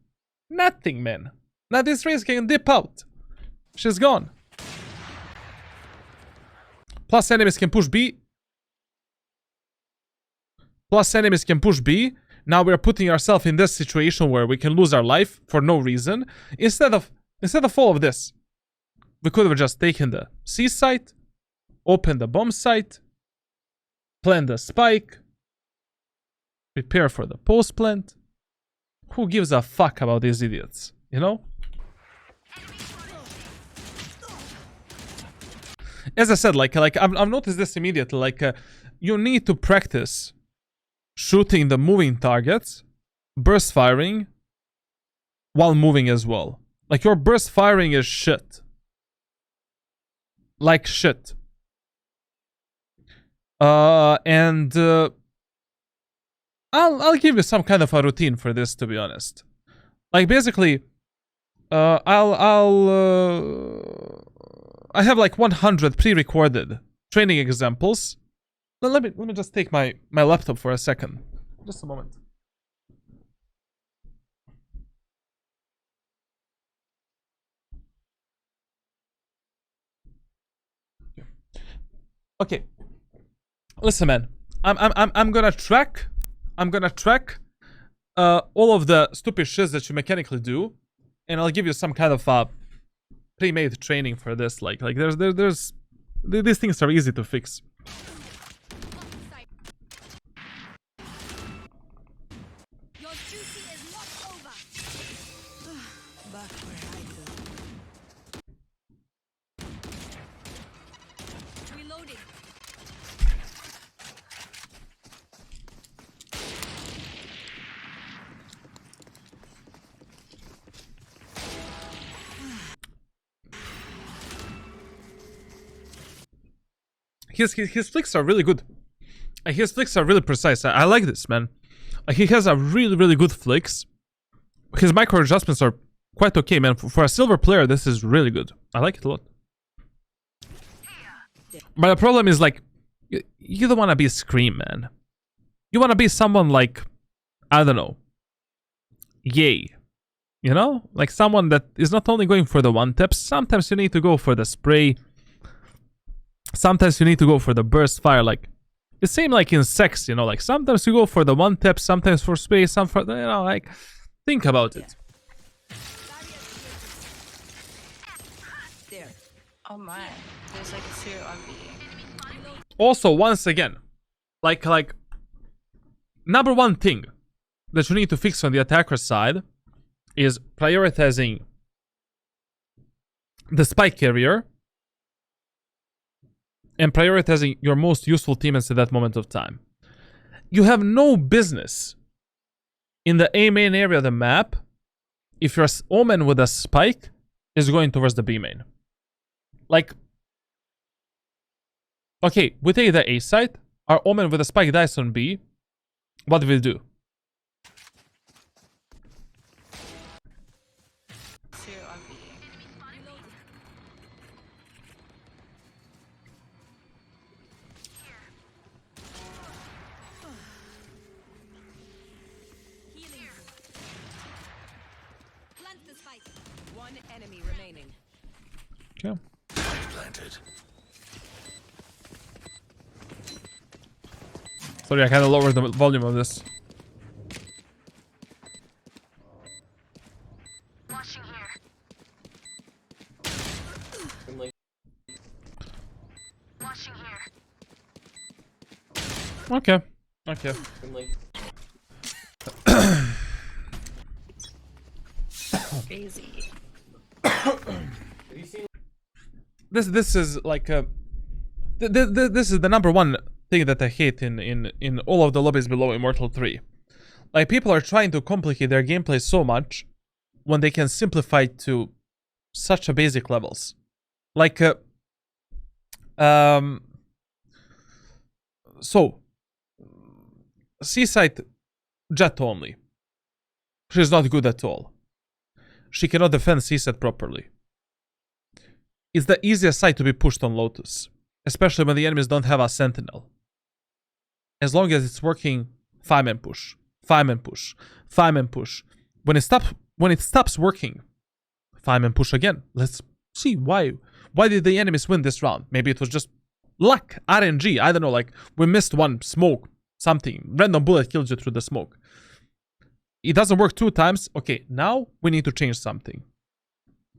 A: Nothing, man. Now this race can dip out. She's gone. Plus enemies can push B. Plus enemies can push B. Now we're putting ourselves in this situation where we can lose our life for no reason. Instead of all of this, we could have just taken the C site, opened the bomb site, plant the spike, prepare for the post plant, who gives a fuck about these idiots? You know? As I said, I've noticed this immediately. You need to practice shooting the moving targets, burst firing, while moving as well. Like, your burst firing is shit. Like shit. I'll give you some kind of a routine for this, to be honest. Like, basically, I have like 100 pre-recorded training examples. Let me just take my laptop for a second. Just a moment. Okay. Listen, man. I'm gonna track all of the stupid shits that you mechanically do, and I'll give you some kind of pre-made training for this. Like there's these things are easy to fix.
C: Your duty is not over.
E: Back where I go.
C: Reloading.
A: His flicks are really good. His flicks are really precise. I like this, man. He has a really good flicks. His micro adjustments are quite okay, man. For a silver player, this is really good. I like it a lot. But the problem is, like, you don't want to be Scream, man. You want to be someone like, I don't know, Yay. You know? Like someone that is not only going for the one-taps, sometimes you need to go for the spray. Sometimes you need to go for the burst fire. Like, it's same like in sex, you know? Like, sometimes you go for the one-tap, sometimes for spray, some for, you know, like, think about it.
E: There.
D: Oh my. There's like a 2 on B.
A: Also, once again, like, number one thing that you need to fix on the attacker side is prioritizing the spike carrier and prioritizing your most useful teammates at that moment of time. You have no business in the A main area of the map if your Omen with a spike is going towards the B main. Like, okay, we take the A site, our Omen with a spike dies on B, what do we do?
D: 2 on B.
C: Healing. Plant the spike.
E: One enemy remaining.
A: Okay.
G: Planted.
A: Sorry, I kind of lowered the volume of this.
B: Finley.
A: Okay. Okay.
B: Finley.
D: Crazy.
B: Have you seen
A: This is like this is the number one thing that I hate in all of the lobbies below Immortal 3. Like, people are trying to complicate their gameplay so much when they can simplify it to such a basic levels. Like, so C-site Jet only. She's not good at all. She cannot defend C-site properly. It's the easiest site to be pushed on Lotus, especially when the enemies don't have a sentinel. As long as it's working, 5-man push, 5-man push, 5-man push. When it stops working, 5-man push again. Let's see why. Why did the enemies win this round? Maybe it was just luck, RNG. I don't know. Like, we missed one smoke, something. Random bullet kills you through the smoke. It doesn't work 2 times. Okay, now we need to change something.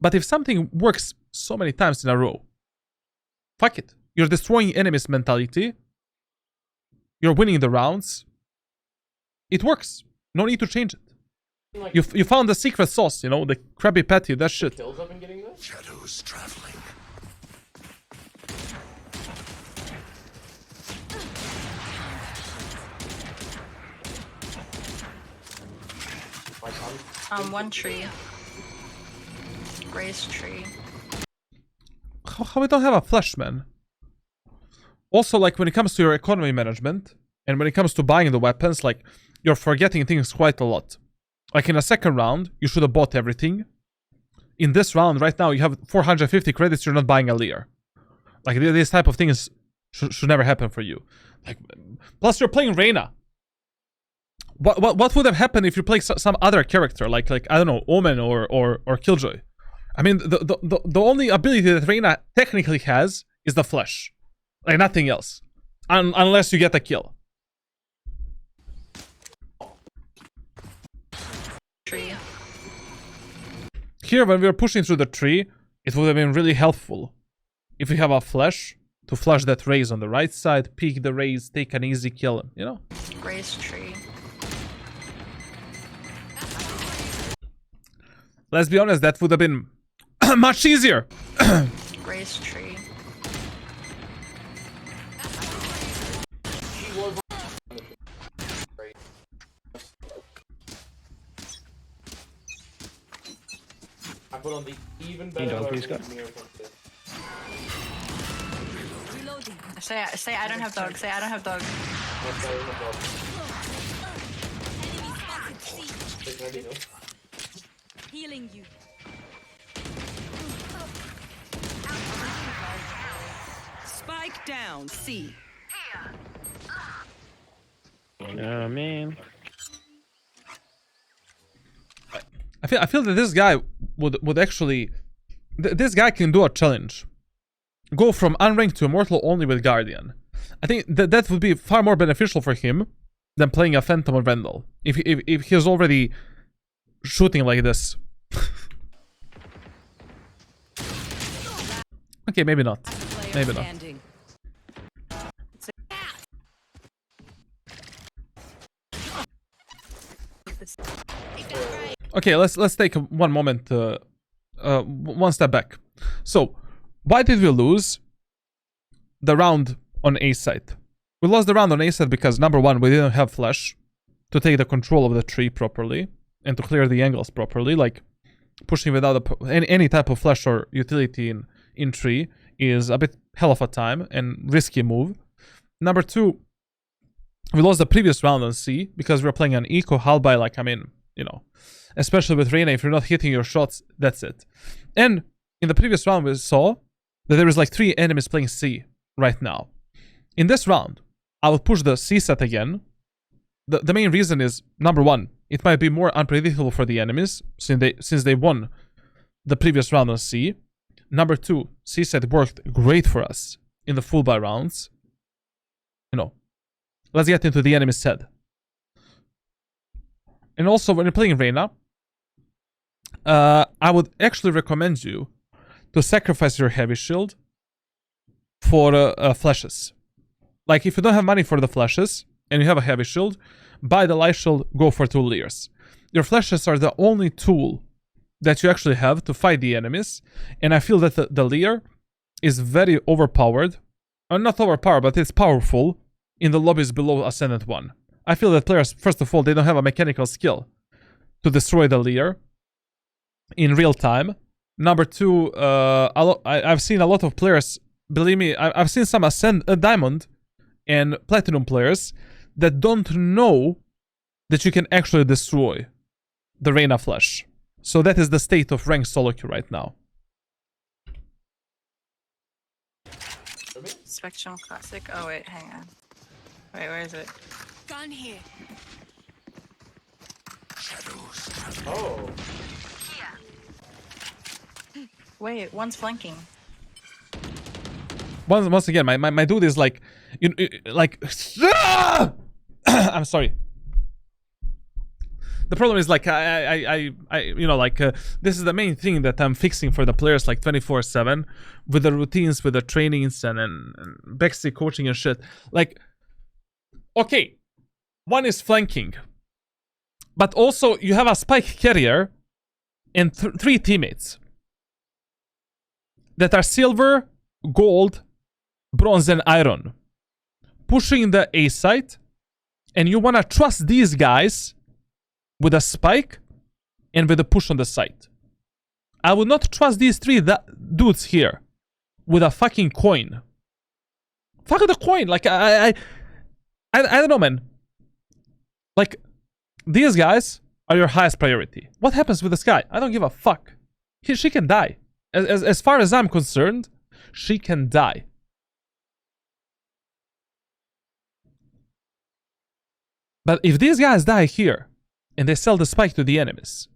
A: But if something works so many times in a row, fuck it. You're destroying enemies' mentality. You're winning the rounds. It works. No need to change it.
F: Like,
A: You found the secret sauce, you know, the Krabby Patty, that shit.
F: kills I've been getting this?
G: Shadows traveling.
F: Like,
D: One tree. Race tree.
A: How we don't have a flash, man? Also, like, when it comes to your economy management, and when it comes to buying the weapons, like, you're forgetting things quite a lot. Like, in a second round, you should have bought everything. In this round, right now, you have 450 credits, you're not buying a Lear. Like, these type of things should never happen for you. Like, plus, you're playing Reyna. What would have happened if you play some other character, like I don't know, Omen or Killjoy? I mean, the only ability that Reyna technically has is the flash. Like, nothing else. Unless you get a kill.
D: Tree.
A: Here, when we were pushing through the tree, it would have been really helpful if we have a flash to flash that raise on the right side, peek the raise, take an easy kill, you know?
D: Race tree.
A: Let's be honest, that would have been much easier.
D: Race tree.
F: he was great. I put on the even better
B: dog, please,
F: version
B: Scott.
F: of mirror from this.
C: Reloading.
D: Say I don't have dog. Say I don't have dog.
F: Much better than the dog.
C: Enemy spotted. C.
F: Take 90 heal.
C: Healing you.
E: Spike down. C.
B: Oh, man.
A: I feel that this guy would actually... this guy can do a challenge. Go from unranked to immortal only with Guardian. I think that would be far more beneficial for him than playing a Phantom or Vandal. If he's already shooting like this. Okay, maybe not. Maybe not.
E: Standing.
A: Okay, let's take one moment, one step back. So, why did we lose the round on A side? We lost the round on A side because, number one, we didn't have flash to take the control of the tree properly and to clear the angles properly. Like, pushing without any type of flash or utility in tree is a bit hell of a time and risky move. Number two, we lost the previous round on C because we were playing an eco halby. Like, I mean, you know, especially with Reyna, if you're not hitting your shots, that's it. And in the previous round, we saw that there is like 3 enemies playing C right now. In this round, I will push the C set again. The main reason is, number one, it might be more unpredictable for the enemies since they won the previous round on C. Number two, C set worked great for us in the full buy rounds. You know, let's get into the enemy set. And also, when you're playing Reyna, I would actually recommend you to sacrifice your heavy shield for flashes. Like, if you don't have money for the flashes and you have a heavy shield, buy the light shield, go for 2 Lears. Your flashes are the only tool that you actually have to fight the enemies, and I feel that the Lear is very overpowered. Not overpowered, but it's powerful in the lobbies below Ascendant 1. I feel that players, first of all, they don't have a mechanical skill to destroy the Lear in real time. Number two, I've seen a lot of players, believe me, I've seen some Diamond and Platinum players that don't know that you can actually destroy the Reyna Flash. So that is the state of ranked solo queue right now.
D: Spectrum Classic. Oh wait, hang on. Wait, where is it?
C: Gun here.
G: Shadows
F: Oh.
D: Wait, one's flanking.
A: Once again, my dude is like, like, I'm sorry. The problem is, like, I you know, like, this is the main thing that I'm fixing for the players, like, 24/7 with the routines, with the trainings and backseat coaching and shit. Like, okay, one is flanking, But also, you have a spike carrier and 3 teammates that are silver, gold, bronze, and iron, pushing the A site, and you want to trust these guys with a spike and with a push on the site. I would not trust these 3 dudes here with a fucking coin. Fuck the coin. Like, I don't know, man. Like, these guys are your highest priority. What happens with this guy? I don't give a fuck. She can die. As far as I'm concerned, she can die. But if these guys die here, and they sell the spike to the enemies,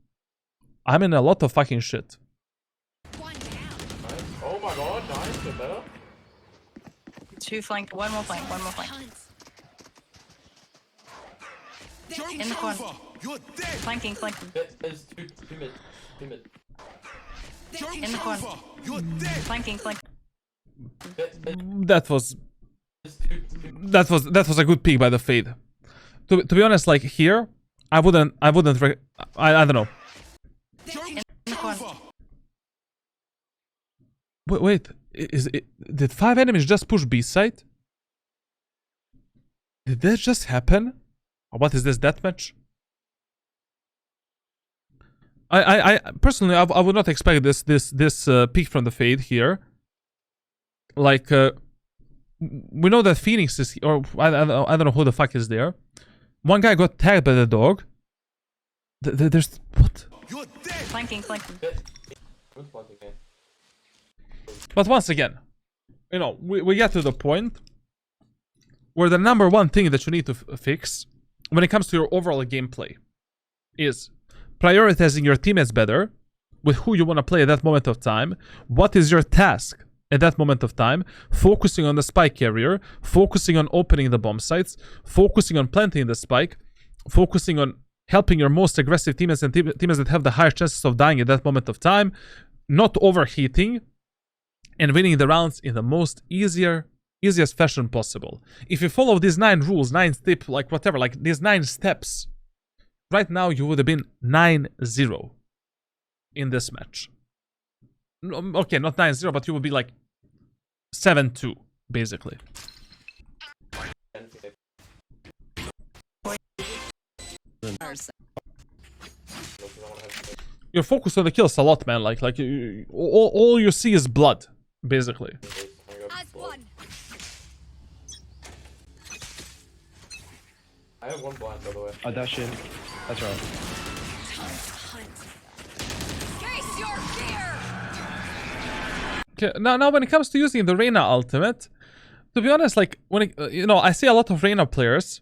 A: I'm in a lot of fucking shit.
C: One down.
F: Nice. Oh my god, nice. Get better.
D: 2 flank, 1 more flank, 1 more flank.
C: Hunt.
D: In the corner.
G: You're dead.
D: Flanking.
F: There's two mid. Two mid.
D: In the corner.
G: You're dead.
D: Flanking.
A: That was a good pick by the Fade. To be honest, like here, I don't know.
D: In the corner.
A: Wait, did 5 enemies just push B site? Did that just happen? Or what is this, deathmatch? I personally, I would not expect this peak from the Fade here. Like, we know that Phoenix is, or I don't know who the fuck is there. One guy got tagged by the dog. There's what?
G: You're dead.
D: Flanking.
F: Good flanking, okay.
A: But once again, you know, we get to the point where the number one thing that you need to fix when it comes to your overall gameplay is prioritizing your teammates better with who you want to play at that moment of time. What is your task at that moment of time? Focusing on the spike carrier, focusing on opening the bomb sites, focusing on planting the spike, focusing on helping your most aggressive teammates and teammates that have the highest chances of dying at that moment of time, not overheating, and winning the rounds in the most easiest fashion possible. If you follow these 9 rules, 9 steps, like whatever, like these 9 steps, right now you would have been 9-0 in this match. Okay, not 9-0, but you would be like 7-2, basically. You're focused on the kills a lot, man. Like all you see is blood, basically.
C: As one.
F: I have 1 blind, by the way.
B: I dash in. That's right.
C: Hunt. Face your fear.
A: Okay, now when it comes to using the Reyna ultimate, to be honest, like when it, you know, I see a lot of Reyna players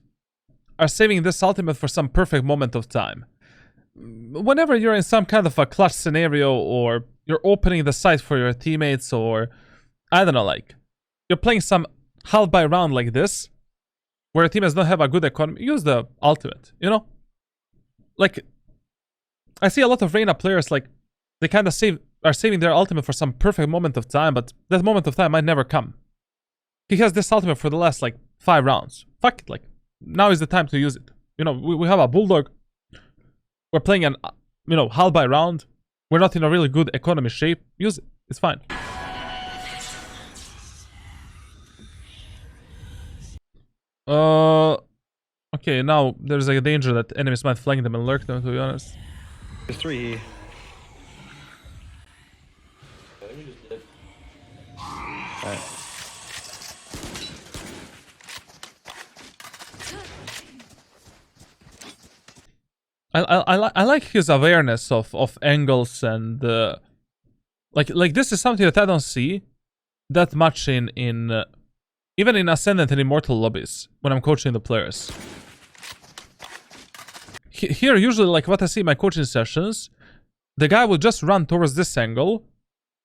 A: are saving this ultimate for some perfect moment of time. Whenever you're in some kind of a clutch scenario, or you're opening the site for your teammates, or I don't know, like you're playing some half by round like this, where your teammates don't have a good economy, use the ultimate, you know? Like, I see a lot of Reyna players, like, they kind of are saving their ultimate for some perfect moment of time, but that moment of time might never come. He has this ultimate for the last, like, 5 rounds. Fuck it, like, now is the time to use it. You know, we have a Bulldog. We're playing an, you know, half by round. We're not in a really good economy shape. Use it. It's fine. Okay, now there's a danger that enemies might flank them and lurk them, to be honest.
B: There's 3 here.
F: Let me just dip.
B: Alright.
A: I like his awareness of angles and like this is something that I don't see that much in even in Ascendant and Immortal lobbies when I'm coaching the players. Here usually, like what I see in my coaching sessions, the guy will just run towards this angle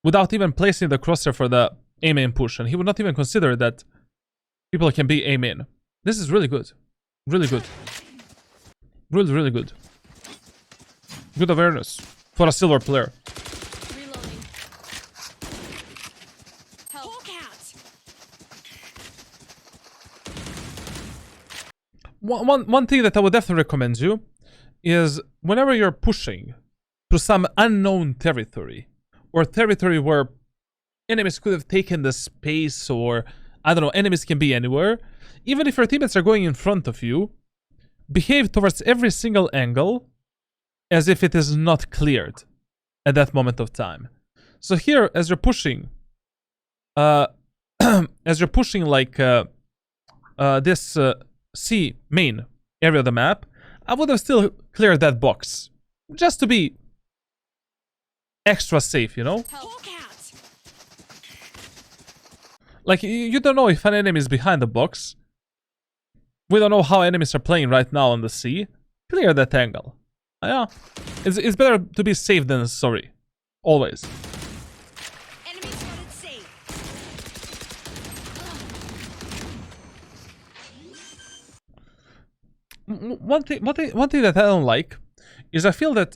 A: without even placing the crosshair for the aim in push, and he would not even consider that people can be aim in. This is really good, really good, really good. Good awareness for a silver player.
C: Reloading. Hawk out.
A: One thing that I would definitely recommend you is whenever you're pushing to some unknown territory, or territory where enemies could have taken the space, or I don't know, enemies can be anywhere, even if your teammates are going in front of you, behave towards every single angle as if it is not cleared at that moment of time. So here, as you're pushing, as you're pushing like this C main area of the map, I would have still cleared that box, just to be extra safe, you know?
C: Hawk out.
A: Like, you don't know if an enemy is behind the box. We don't know how enemies are playing right now on the C. Clear that angle. Yeah. It's better to be safe than sorry. Always.
C: Enemy spotted C.
A: One thing that I don't like is I feel that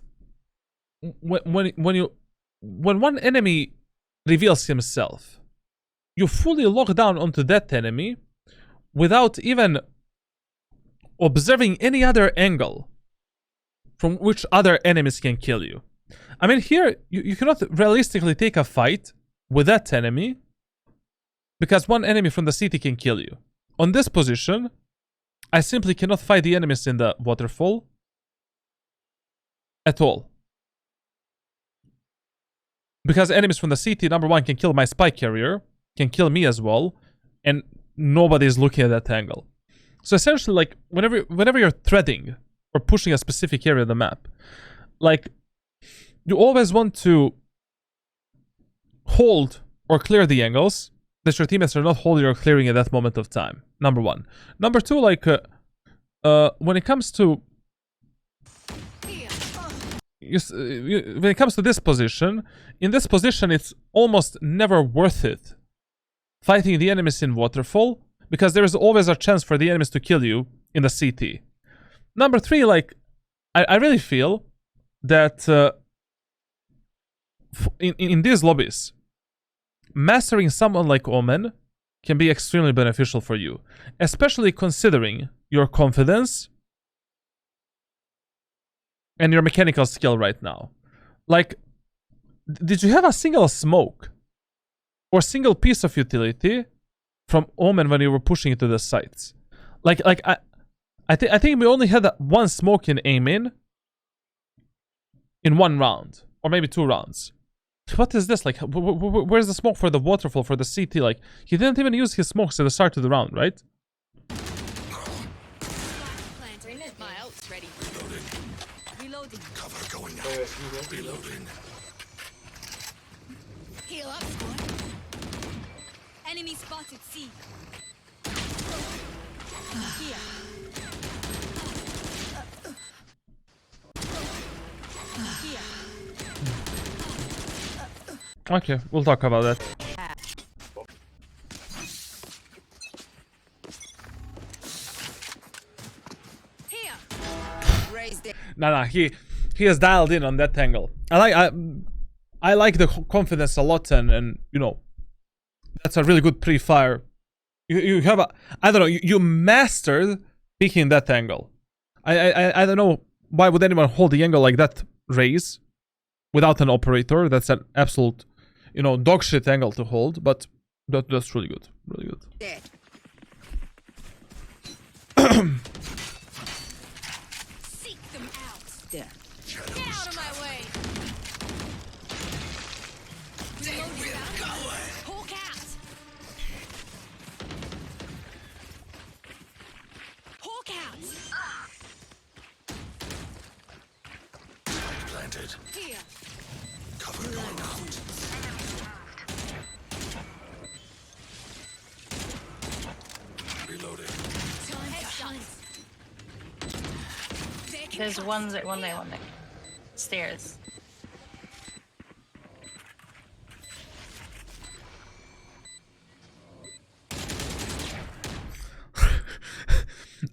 A: when one enemy reveals himself, you fully lock down onto that enemy without even observing any other angle from which other enemies can kill you. I mean, here you cannot realistically take a fight with that enemy because one enemy from the city can kill you. On this position, I simply cannot fight the enemies in the waterfall at all. Because enemies from the city, number one, can kill my spy carrier, can kill me as well, and nobody is looking at that angle. So essentially, like, whenever you're threading or pushing a specific area of the map, like, you always want to hold or clear the angles that your teammates are not holding or clearing at that moment of time. Number one. Number two, like, when it comes to when it comes to this position, in this position, it's almost never worth it fighting the enemies in waterfall, because there is always a chance for the enemies to kill you in the CT. Number three, like, I really feel that in these lobbies, mastering someone like Omen can be extremely beneficial for you, especially considering your confidence and your mechanical skill right now. Like, did you have a single smoke or single piece of utility from Omen when you were pushing into the sites? Like I think we only had one smoke in aim in one round, or maybe 2 rounds. What is this? Like, where's the smoke for the waterfall, for the CT? Like, he didn't even use his smokes at the start of the round, right?
C: My ult's ready. Reloading.
G: Cover going out. Reloading.
C: Heal up, squad. Enemy spotted C. Here. Here.
A: Okay, we'll talk about that.
C: Here.
E: Raised it.
A: Nah, he is dialed in on that angle. I like the confidence a lot, and you know, that's a really good pre-fire. You have a, I don't know, you mastered picking that angle. I don't know why would anyone hold the angle like that, raise, without an operator. That's an absolute, you know, dog shit angle to hold, but that's really good, really good.
E: Dead.
C: Seek them out.
E: There.
C: Get out of my way. Reloading. Hawk out. Hawk out.
G: Planted.
C: Here.
G: Cover going out. Reloading.
C: Time to hunt. They can
D: There's
C: cut.
D: one there. Stairs.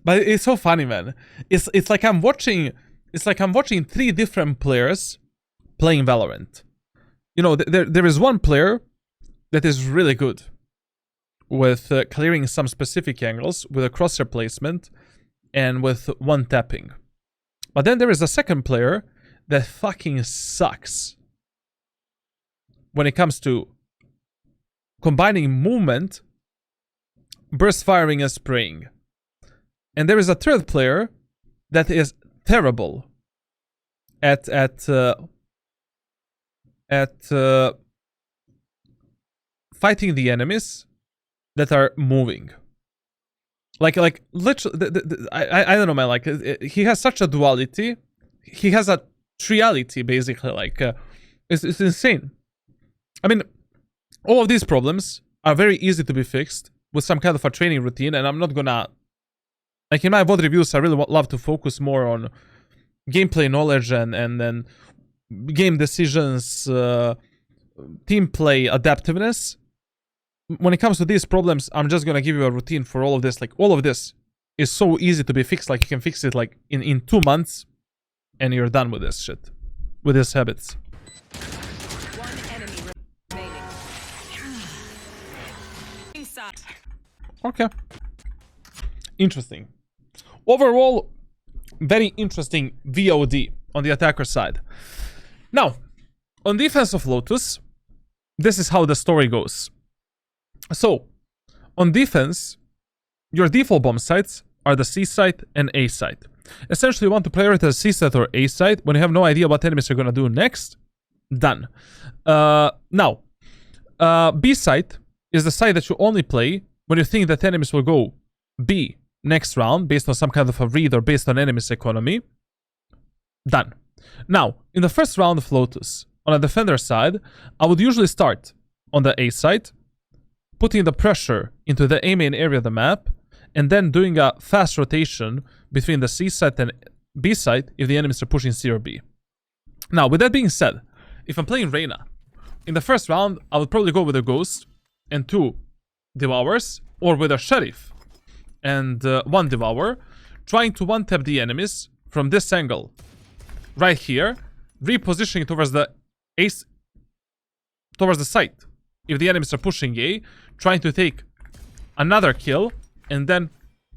A: But it's so funny, man. It's like I'm watching 3 different players playing Valorant. You know, there is one player that is really good with clearing some specific angles with a crosshair placement and with one tapping. But then there is a second player that fucking sucks when it comes to combining movement, burst firing, and spraying. And there is a third player that is terrible at fighting the enemies that are moving. Like literally, I don't know, man. Like he has such a duality. He has a triality, basically. Like it's insane. I mean, all of these problems are very easy to be fixed with some kind of a training routine, and I'm not gonna, like, in my VOD reviews, I really love to focus more on gameplay knowledge and then game decisions, team play, adaptiveness. When it comes to these problems, I'm just gonna give you a routine for all of this. Like, all of this is so easy to be fixed. Like, you can fix it like in 2 months, and you're done with this shit, with these habits.
E: One enemy remaining. Inside.
A: Okay. Interesting. Overall, very interesting VOD on the attacker side. Now, on defense of Lotus, this is how the story goes. So, on defense, your default bomb sites are the C site and A site. Essentially, you want to prioritize C site or A site when you have no idea what enemies are going to do next. Done. Now, B site is the site that you only play when you think that enemies will go B next round based on some kind of a read or based on enemy's economy. Done. Now, in the first round of Lotus, on a defender side, I would usually start on the A site, putting the pressure into the A main area of the map, and then doing a fast rotation between the C site and B site if the enemies are pushing C or B. Now, with that being said, if I'm playing Reyna, in the first round, I would probably go with a Ghost and 2 Devours, or with a Sheriff and 1 Devour, trying to one-tap the enemies from this angle, right here, repositioning towards the ace, towards the site. If the enemies are pushing A, trying to take another kill, and then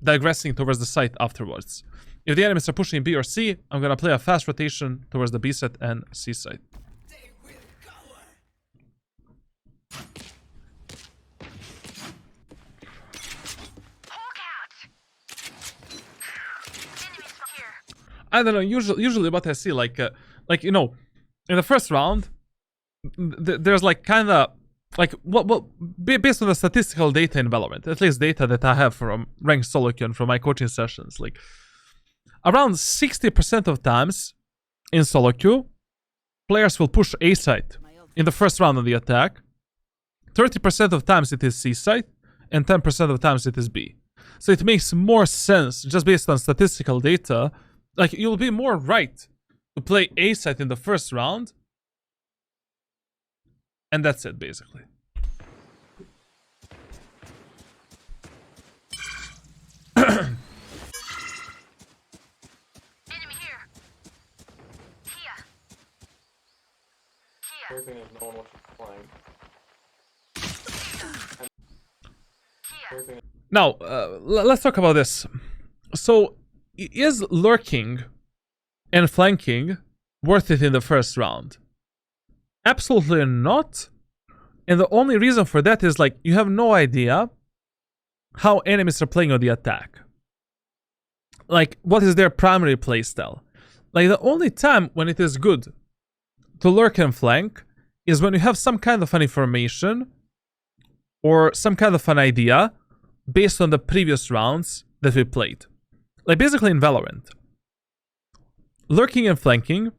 A: digressing towards the site afterwards. If the enemies are pushing B or C, I'm gonna play a fast rotation towards the B site and C site. I don't know. Usually, what I see, like you know, in the first round, there's like kind of like based on the statistical data in Valorant, at least data that I have from ranked solo queue and from my coaching sessions, like around 60% of times in solo queue, players will push A site in the first round of the attack. 30% of times it is C site, and 10% of times it is B. So it makes more sense just based on statistical data. Like, you'll be more right to play A site in the first round. And that's it, basically.
C: Enemy here. Kia.
F: Weird thing is no one wants to flying. Weird thing is
A: Now, let's talk about this. So, is lurking and flanking worth it in the first round? Absolutely not. And the only reason for that is, like, you have no idea how enemies are playing on the attack. Like, what is their primary playstyle? Like, the only time when it is good to lurk and flank is when you have some kind of an information or some kind of an idea based on the previous rounds that we played. Like, basically in Valorant, lurking and flanking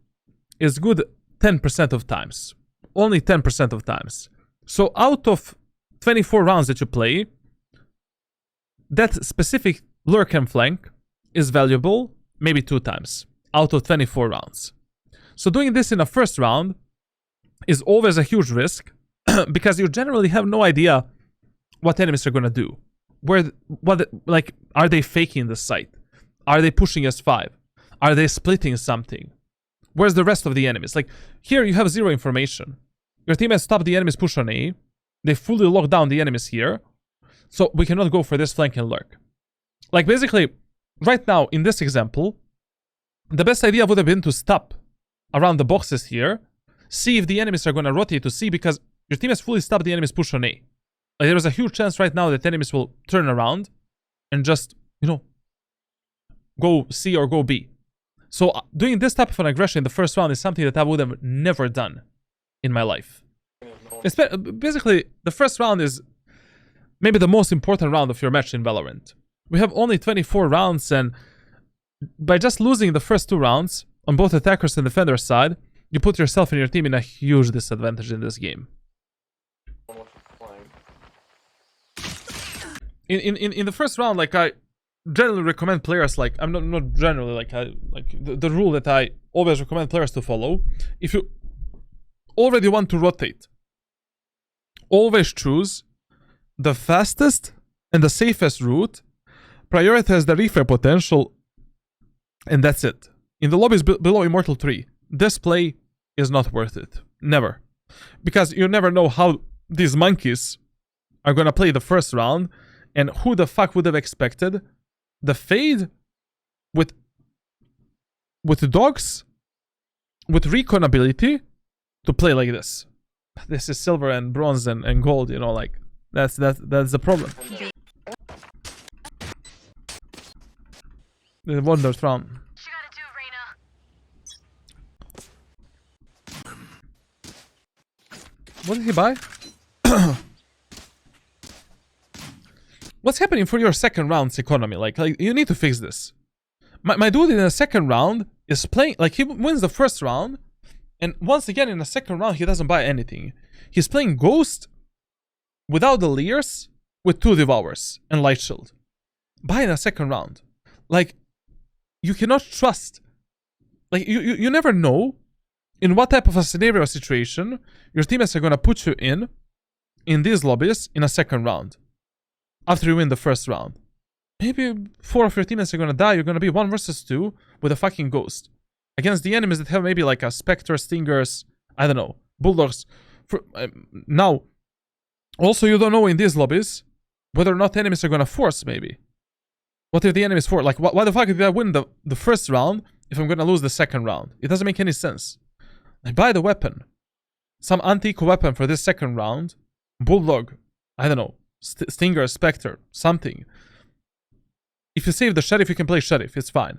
A: is good 10% of times. Only 10% of times. So out of 24 rounds that you play, that specific lurk and flank is valuable maybe 2 times out of 24 rounds. So doing this in a first round is always a huge risk because you generally have no idea what enemies are gonna do. Like, are they faking the site? Are they pushing S5? Are they splitting something? Where's the rest of the enemies? Like, here you have zero information. Your team has stopped the enemies push on A. They fully locked down the enemies here. So we cannot go for this flank and lurk. Like, basically, right now, in this example, the best idea would have been to stop around the boxes here, see if the enemies are going to rotate to C, because your team has fully stopped the enemies push on A. Like, there is a huge chance right now that enemies will turn around and just, you know, go C or go B. So doing this type of an aggression in the first round is something that I would have never done in my life. Basically, the first round is maybe the most important round of your match in Valorant. We have only 24 rounds, and by just losing the first 2 rounds on both attackers and defender side, you put yourself and your team in a huge disadvantage in this game. In the first round, like, I generally recommend players, like, I'm not generally, like, the rule that I always recommend players to follow. If you already want to rotate, always choose the fastest and the safest route, prioritize the refire potential, and that's it. In the lobbies below Immortal 3, this play is not worth it. Never. Because you never know how these monkeys are gonna play the first round, and who the fuck would have expected the Fade with dogs, with recon ability, to play like this. This is silver and bronze and gold, you know, like, that's the problem. The Wonders round. What did he buy? What's happening for your second round's economy? Like you need to fix this. My dude in the second round is playing, like, he wins the first round, and once again in the second round he doesn't buy anything. He's playing Ghost without the Leers, with 2 Devours and Light Shield. Buy in a second round. Like, you cannot trust. Like, you never know in what type of a scenario or situation your teammates are gonna put you in these lobbies in a second round. After you win the first round. Maybe 4 of your teammates are gonna die. You're gonna be 1 versus 2 with a fucking Ghost. Against the enemies that have maybe like a Spectre, Stingers, I don't know, Bulldogs. Now, also you don't know in these lobbies whether or not enemies are gonna force, maybe. What if the enemies force? Like, why the fuck did I win the first round if I'm gonna lose the second round? It doesn't make any sense. Like, buy the weapon. Some antique weapon for this second round. Bulldog. I don't know. Stinger, Spectre, something. If you save the Sheriff, you can play Sheriff. It's fine.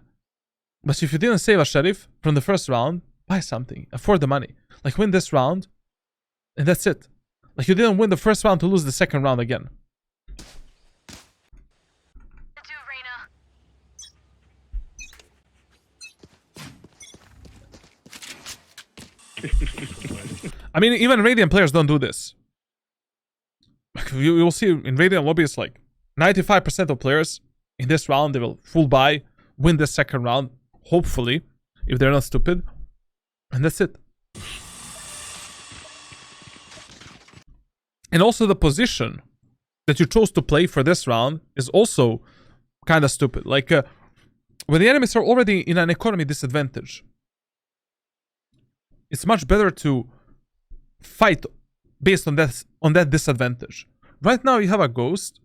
A: But if you didn't save a Sheriff from the first round, buy something. Afford the money. Like, win this round, and that's it. Like, you didn't win the first round to lose the second round again. I mean, even Radiant players don't do this. You'll see in Radiant lobbies, like 95% of players in this round, they will full buy, win the second round, hopefully, if they're not stupid, and that's it. And also the position that you chose to play for this round is also kind of stupid. Like, when the enemies are already in an economy disadvantage, it's much better to fight based on that disadvantage. Right now you have a Ghost.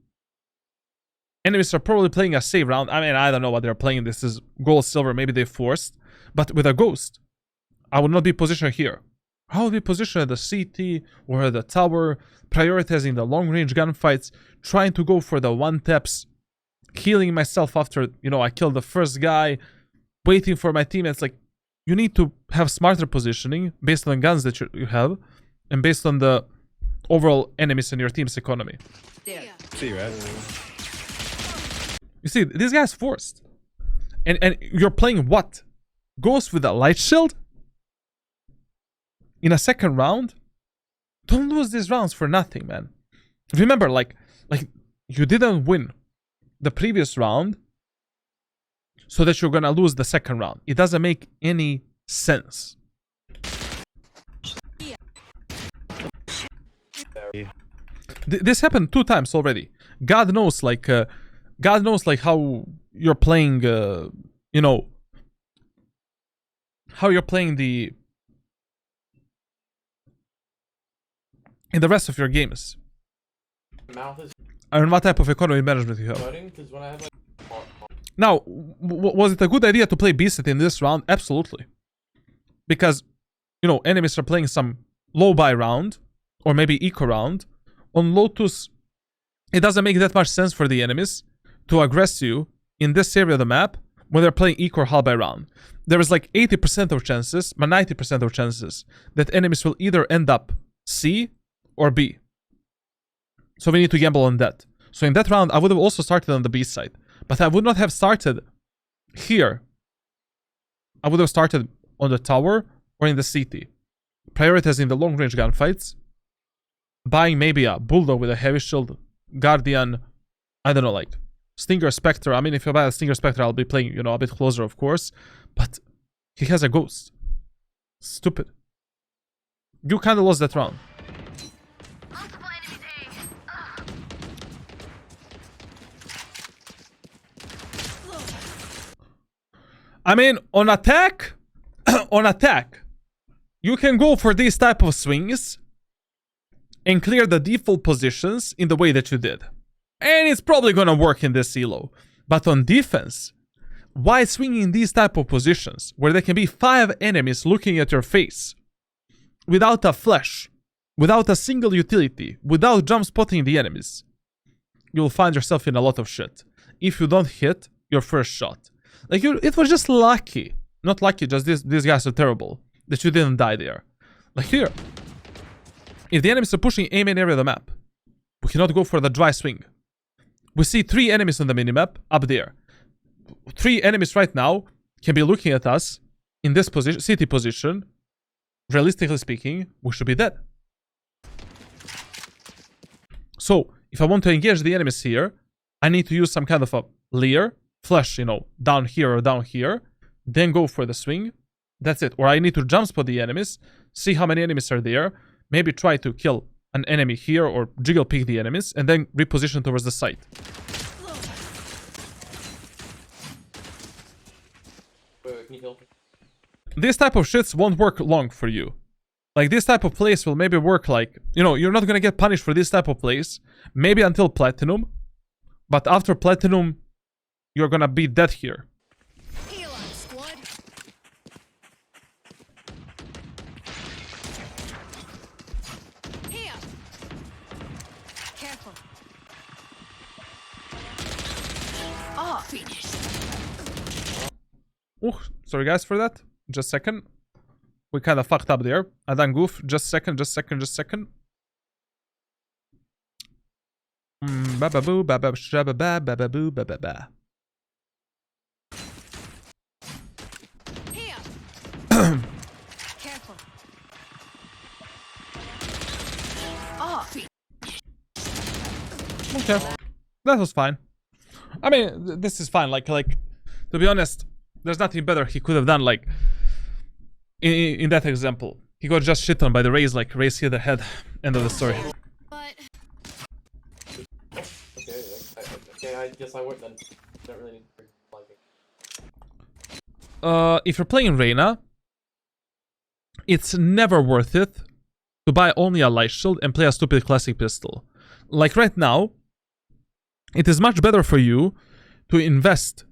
A: Enemies are probably playing a save round. I mean, I don't know what they're playing. This is gold, silver. Maybe they forced. But with a Ghost, I would not be positioned here. I would be positioned at the CT or at the tower, prioritizing the long-range gunfights, trying to go for the one-taps, healing myself after, you know, I killed the first guy, waiting for my teammates. Like, you need to have smarter positioning based on the guns that you have, and based on the overall enemies in your team's economy.
E: There.
F: See, right?
A: You see, this guy's forced. And you're playing what? Ghost with a Light Shield? In a second round? Don't lose these rounds for nothing, man. Remember, like you didn't win the previous round so that you're gonna lose the second round. It doesn't make any sense. This happened 2 times already. God knows, like how you're playing, you know, how you're playing in the rest of your games.
F: Mouth is
A: And what type of economy management you have.
F: floating because when I have like
A: Now, was it a good idea to play Beast in this round? Absolutely. Because, you know, enemies are playing some low buy round, or maybe eco round. On Lotus, it doesn't make that much sense for the enemies to aggress you in this area of the map when they're playing eco or half buy round. There is like 80% of chances, but 90% of chances that enemies will either end up C or B. So we need to gamble on that. So in that round, I would have also started on the B side. But I would not have started here. I would have started on the tower or in the city. Prioritizing the long range gunfights. Buying maybe a Bulldog with a heavy shield. Guardian. I don't know, like Stinger Spectre. I mean, if I buy a Stinger Spectre, I'll be playing, you know, a bit closer, of course. But he has a ghost. Stupid. You kind of lost that round. I mean, on attack, you can go for these type of swings and clear the default positions in the way that you did. And it's probably gonna work in this elo. But on defense, why swinging these type of positions where there can be 5 enemies looking at your face without a flash, without a single utility, without jump spotting the enemies? You'll find yourself in a lot of shit if you don't hit your first shot. Like, it was just lucky. Not lucky, just these guys are terrible. That you didn't die there. Like here. If the enemies are pushing a main area of the map, we cannot go for the dry swing. We see 3 enemies on the minimap up there. 3 enemies right now can be looking at us in this position, city position. Realistically speaking, we should be dead. So, if I want to engage the enemies here, I need to use some kind of a layer. Flash, you know, down here or down here, then go for the swing. That's it. Or I need to jump spot the enemies, see how many enemies are there, maybe try to kill an enemy here or jiggle pick the enemies, and then reposition towards the site.
F: Wait, can you heal?
A: This type of shits won't work long for you. Like, this type of plays will maybe work like, you know, you're not gonna get punished for this type of plays, maybe until Platinum, but after Platinum, you're gonna be dead here.
C: Heal up, squad. Here. Careful. Oh, finished.
A: Oh, sorry guys for that. Just a second. We kind of fucked up there. I done goof. Just a second, just a second, just a second. Ba-ba-boo, ba-ba-shabba-ba, ba-ba-boo, ba-ba-ba.
C: Careful. Oh,
A: Okay, that was fine. I mean, this is fine. Like, to be honest, there's nothing better he could have done. Like, in that example, he got just shit on by the Rays. Like, Rays hit the head. End of the story.
C: but
F: Okay, I guess I would then. Don't really need to like it.
A: If you're playing Reyna, it's never worth it to buy only a light shield and play a stupid classic pistol. Like right now, it is much better for you to invest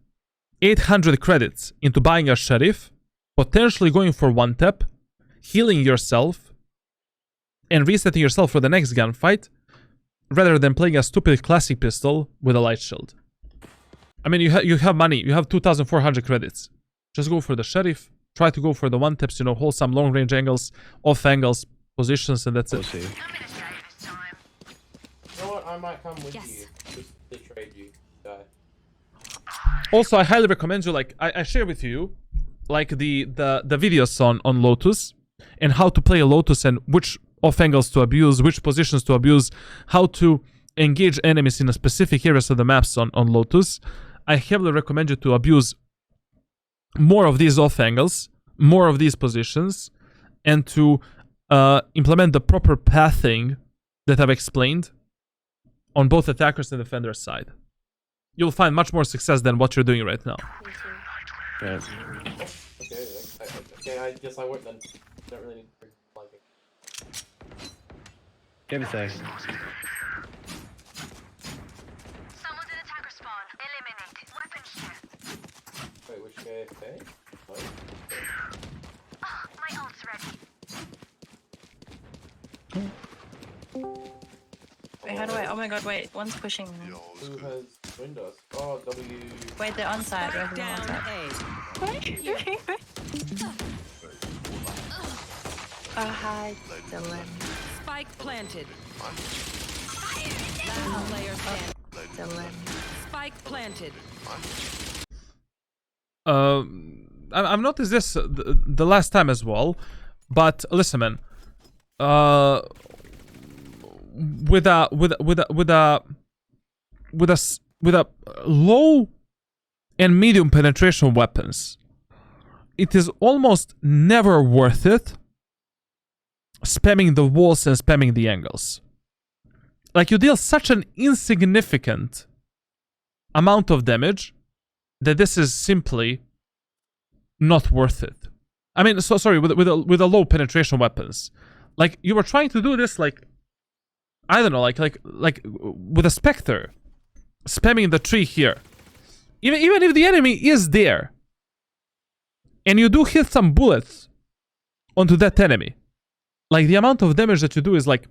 A: 800 credits into buying a sheriff, potentially going for one tap, healing yourself, and resetting yourself for the next gunfight, rather than playing a stupid classic pistol with a light shield. I mean, you have money, you have 2,400 credits. Just go for the sheriff, try to go for the one taps, you know, hold some long range angles, off angles, positions, and that's it.
F: You know what? I might come with
C: Yes.
F: you just to trade you, guy.
A: Also, I highly recommend you, like, I share with you, like, the videos on Lotus, and how to play a Lotus, and which off angles to abuse, which positions to abuse, how to engage enemies in a specific areas of the maps on Lotus. I heavily recommend you to abuse more of these off angles, more of these positions, and to implement the proper pathing that I've explained on both attackers and defenders side. You'll find much more success than what you're doing right now.
F: Okay, I guess I would then. Don't really need to like it.
H: Give me a sec.
I: Someone's in attacker spawn. Eliminated. Weapons here.
F: Okay. What?
D: Wait, how do I? Oh my god, wait. One's pushing me.
G: Yo, it's
F: Who
G: good.
F: has windows? Oh, W.
D: Wait, they're on side. Wait, they're on
E: Down
D: side.
E: A.
D: Oh, hi, Dylan.
E: Spike planted. Last player standing.
D: Dylan.
E: Spike planted.
A: I've noticed this the last time as well, but listen, man. With a low and medium penetration weapons, it is almost never worth it spamming the walls and spamming the angles. Like, you deal such an insignificant amount of damage that this is simply not worth it. I mean, so sorry, with a low penetration weapons. Like, you were trying to do this, like, I don't know, like with a Spectre, spamming the tree here. Even if the enemy is there, and you do hit some bullets onto that enemy, like, the amount of damage that you do is, like,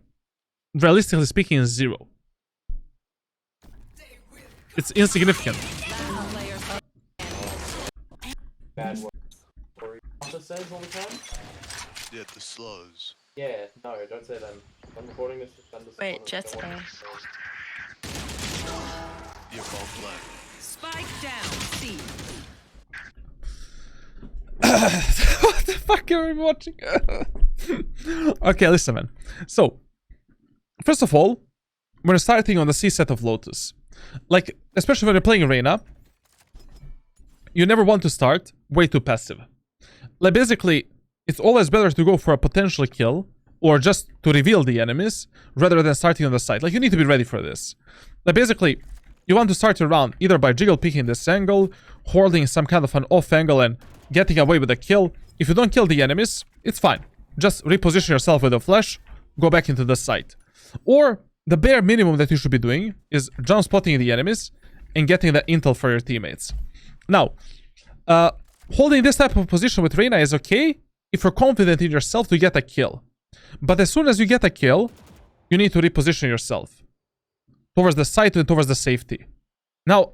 A: realistically speaking, is 0. It's insignificant.
F: Bad word. Or he says all the time?
G: Yeah, the slugs.
F: Yeah, no, don't say them. I'm recording this.
D: Wait, Jet's A.
G: You're both black.
E: Spike down C.
A: What the fuck are we watching? Okay, listen, man. So, first of all, we're starting on the C set of Lotus. Like, especially when you're playing Reyna, you never want to start way too passive. Like, basically, it's always better to go for a potential kill or just to reveal the enemies rather than starting on the side. Like, you need to be ready for this. Like, basically, you want to start your round either by jiggle picking this angle, holding some kind of an off angle and getting away with a kill. If you don't kill the enemies, it's fine. Just reposition yourself with a flash, go back into the site. Or the bare minimum that you should be doing is jump spotting the enemies and getting the intel for your teammates. Now, holding this type of position with Reyna is okay if you're confident in yourself to get a kill. But as soon as you get a kill, you need to reposition yourself towards the site and towards the safety. Now,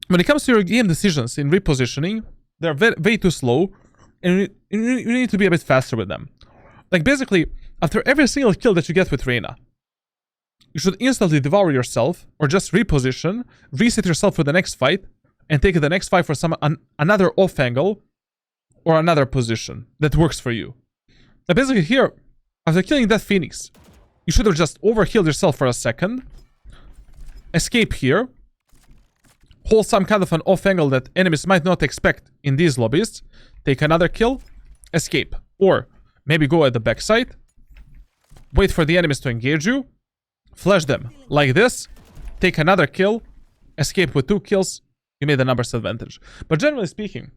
A: when it comes to your game decisions in repositioning, they're way too slow, and you need to be a bit faster with them. Like, basically, after every single kill that you get with Reyna, you should instantly devour yourself, or just reposition, reset yourself for the next fight, and take the next fight for another off angle, or another position that works for you. Now, basically here, after killing that Phoenix, you should have just overhealed yourself for a second, escape here, hold some kind of an off angle that enemies might not expect in these lobbies, take another kill, escape. Or maybe go at the backside, wait for the enemies to engage you, flash them like this, take another kill, escape with 2 kills, you made the numbers advantage. But generally speaking,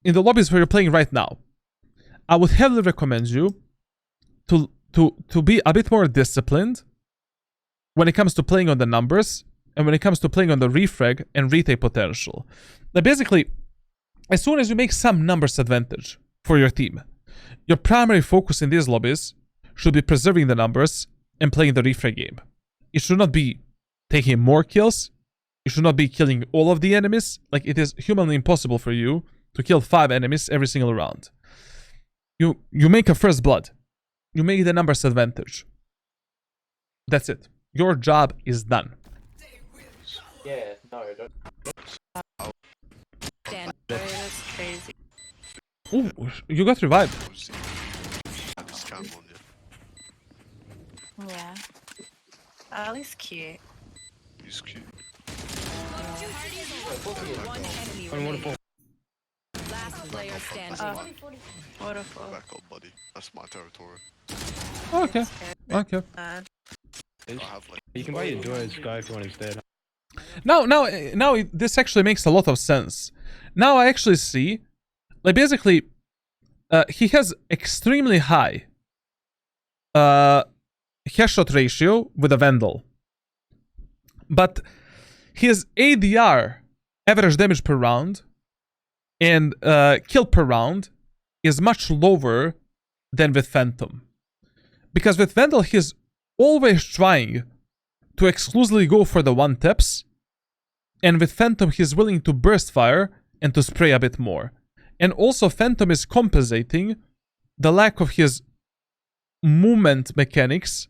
A: in the lobbies where you're playing right now, I would heavily recommend you to be a bit more disciplined when it comes to playing on the numbers and when it comes to playing on the refrag and retake potential. Now, basically, as soon as you make some numbers advantage for your team, your primary focus in these lobbies should be preserving the numbers and playing the refrag game. It should not be taking more kills. You should not be killing all of the enemies. Like, it is humanly impossible for you to kill 5 enemies every single round. You make a first blood. You make the numbers advantage. That's it. Your job is done.
F: Yeah, no, don't.
E: Stand.
D: That's crazy.
A: Ooh, you got revived.
G: Had this cam on you.
D: Yeah. Ali's cute.
G: He's cute.
E: One enemy remaining. Last player standing.
D: Waterfall.
G: Back up, buddy. That's my territory.
A: Okay. Okay.
D: Bad.
G: I have like.
H: You can buy your Joy Sky if you want instead.
A: Now this actually makes a lot of sense. Now I actually see, like, basically, he has extremely high headshot ratio with a Vandal. But his ADR, average damage per round, and kill per round is much lower than with Phantom. Because with Vandal, he's always trying to exclusively go for the one taps, and with Phantom, he's willing to burst fire and to spray a bit more. And also, Phantom is compensating the lack of his movement mechanics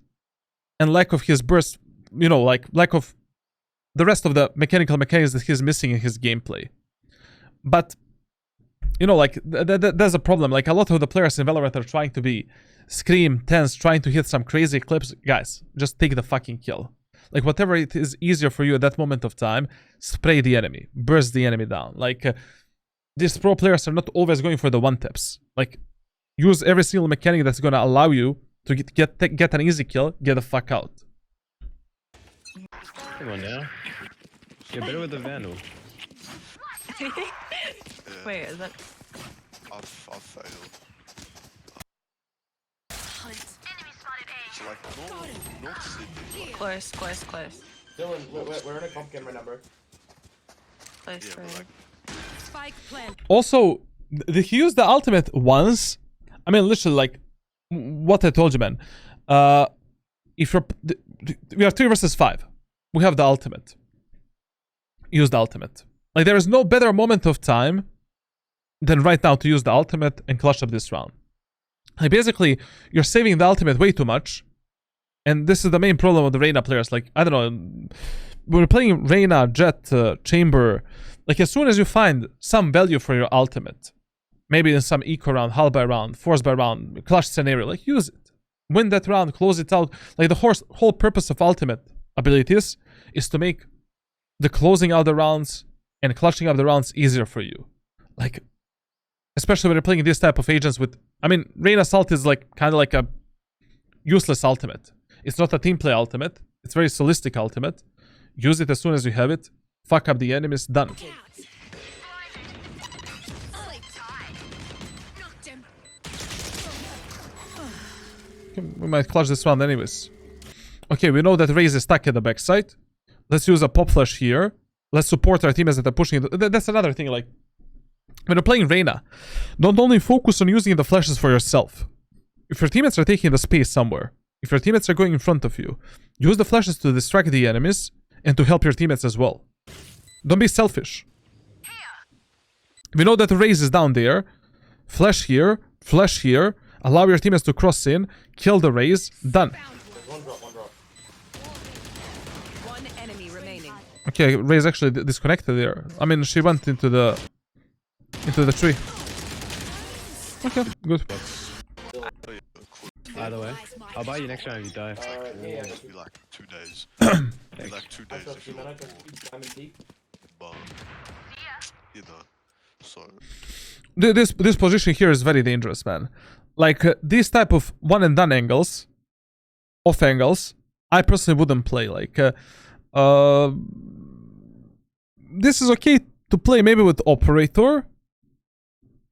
A: and lack of his burst, you know, like lack of the rest of the mechanical mechanics that he's missing in his gameplay. But, you know, like, there's a problem. Like, a lot of the players in Valorant are trying to be scream, tense, trying to hit some crazy clips. Guys, just take the fucking kill. Like, whatever it is easier for you at that moment of time, spray the enemy, burst the enemy down. Like, these pro players are not always going for the one-taps. Like, use every single mechanic that's going to allow you to get an easy kill, get the fuck out.
H: Come on now. Get better with the Vandal.
D: Wait, is that?
G: I've failed. So like, not Sydney.
D: Close.
F: Dylan, we're in a comp game right now, bro.
D: Close,
G: Yeah, but
D: right.
G: like,
E: Spike plant.
A: Also, he used the ultimate once. I mean, literally, like, what I told you, man. If you're... We are 3 versus 5. We have the ultimate. Use the ultimate. Like, there is no better moment of time than right now to use the ultimate and clutch up this round. Like, basically, you're saving the ultimate way too much. And this is the main problem with the Reyna players. Like, I don't know. When we're playing Reyna, Jet, Chamber, like, as soon as you find some value for your ultimate, maybe in some eco round, hull by round, force by round, clutch scenario, like, use it. Win that round, close it out. Like, the whole purpose of ultimate abilities is to make the closing out the rounds and clutching up the rounds easier for you. Like, especially when you're playing this type of agents with... I mean, Reyna's ult is like kind of like a useless ultimate. It's not a team play ultimate. It's very solistic ultimate. Use it as soon as you have it. Fuck up the enemies. Done. Okay, we might clutch this round anyways. Okay, we know that Raze is stuck at the backside. Let's use a pop flash here. Let's support our teammates that are pushing it. That's another thing, like, when you're playing Reyna, don't only focus on using the flashes for yourself. If your teammates are taking the space somewhere, if your teammates are going in front of you, use the flashes to distract the enemies and to help your teammates as well. Don't be selfish. We know that the Raze is down there. Flash here, allow your teammates to cross in, kill the Raze, done.
F: One drop.
E: One enemy remaining.
A: Okay, Raze actually disconnected there. I mean, she went into the tree. Okay, good.
H: Either way, I'll buy you next round if you die.
F: Yeah.
G: it'll be like 2 days. Be like 2
F: I
G: days
F: trust
G: if
F: you,
G: you
F: man. I
G: want
F: trust
G: more.
F: you. Diamond deep.
G: But, you know, so...
A: This position here is very dangerous, man. Like, these type of one and done angles, off angles, I personally wouldn't play. Like, this is okay to play maybe with Operator,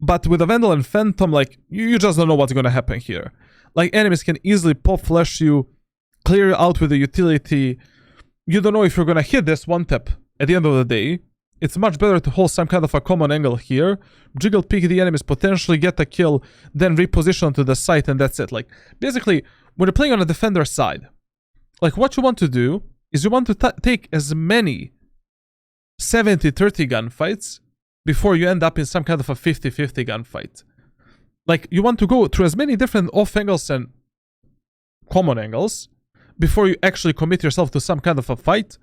A: but with a Vandal and Phantom, like, you just don't know what's gonna happen here. Like, enemies can easily pop flash you, clear you out with the utility. You don't know if you're gonna hit this one tap at the end of the day. It's much better to hold some kind of a common angle here, jiggle pick the enemies, potentially get a kill, then reposition to the site, and that's it. Like, basically, when you're playing on a defender side, like, what you want to do is you want to take as many 70-30 gunfights before you end up in some kind of a 50-50 gunfight. Like, you want to go through as many different off angles and common angles before you actually commit yourself to some kind of a fight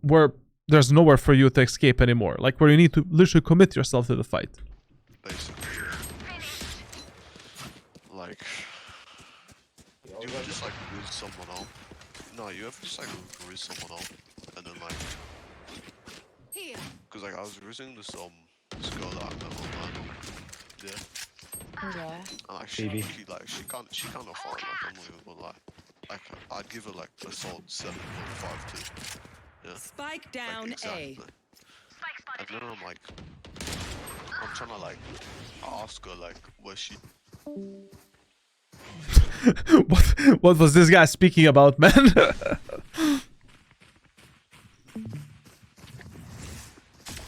A: where there's nowhere for you to escape anymore. Like, where you need to literally commit yourself to the fight.
G: Basically, like, you would just like riz someone out. No, you have to just like riz someone out, and then like,
C: Here.
G: cause like I was rizzing this girl that I met online. Yeah,
D: Yeah.
G: and like
H: Phoebe.
G: she kind of fine. Like, I'm not even gonna lie. Like, I'd give her like a solid 7.5 too. Yeah.
E: Spike down
G: Like, exactly. And then I'm trying to like ask her like where she...
A: What was this guy speaking about, man?
E: Get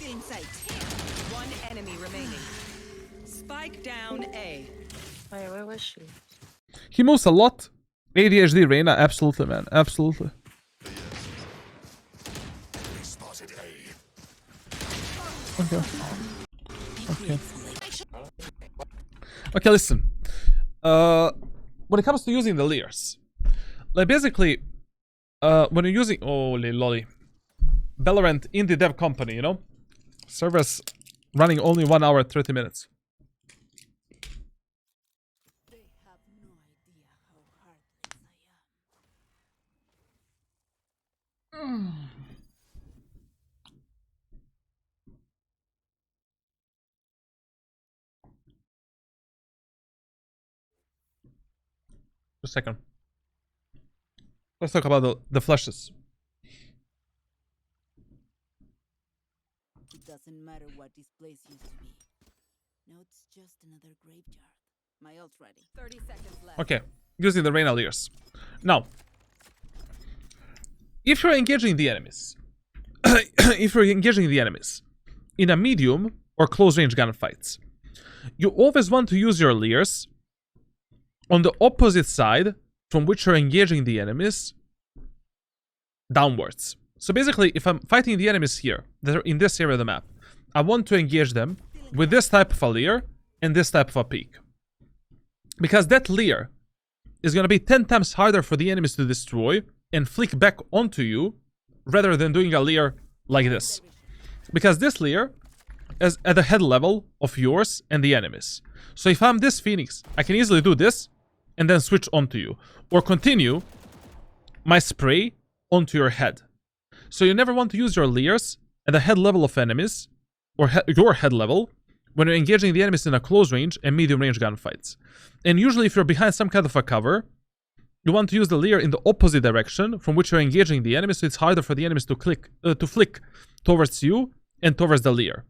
E: in sight. One enemy remaining. Spike down A.
D: Wait, where was she?
A: He moves a lot. ADHD Reyna, absolutely, man. Absolutely. Okay. Okay. Okay, listen. When it comes to using the layers, like basically, when you're using holy lolly, Valorant indie dev company, you know, servers running only 1 hour 30 minutes. Just a second. Let's talk about the flashes.
E: It doesn't matter what this place used to be. No, it's just another graveyard. My ult ready. 30 seconds left.
A: Okay, using the Reyna layers. Now, if you're engaging the enemies, in a medium or close range gunfights, you always want to use your layers on the opposite side from which you're engaging the enemies downwards. So basically, if I'm fighting the enemies here, that are in this area of the map, I want to engage them with this type of a layer and this type of a peak. Because that layer is going to be 10 times harder for the enemies to destroy and flick back onto you rather than doing a layer like this. Because this layer is at the head level of yours and the enemies. So if I'm this Phoenix, I can easily do this and then switch onto you. Or continue my spray onto your head. So you never want to use your layers at the head level of enemies, or your head level, when you're engaging the enemies in a close range and medium range gunfights. And usually if you're behind some kind of a cover, you want to use the layer in the opposite direction from which you're engaging the enemies, so it's harder for the enemies to flick towards you and towards the layer.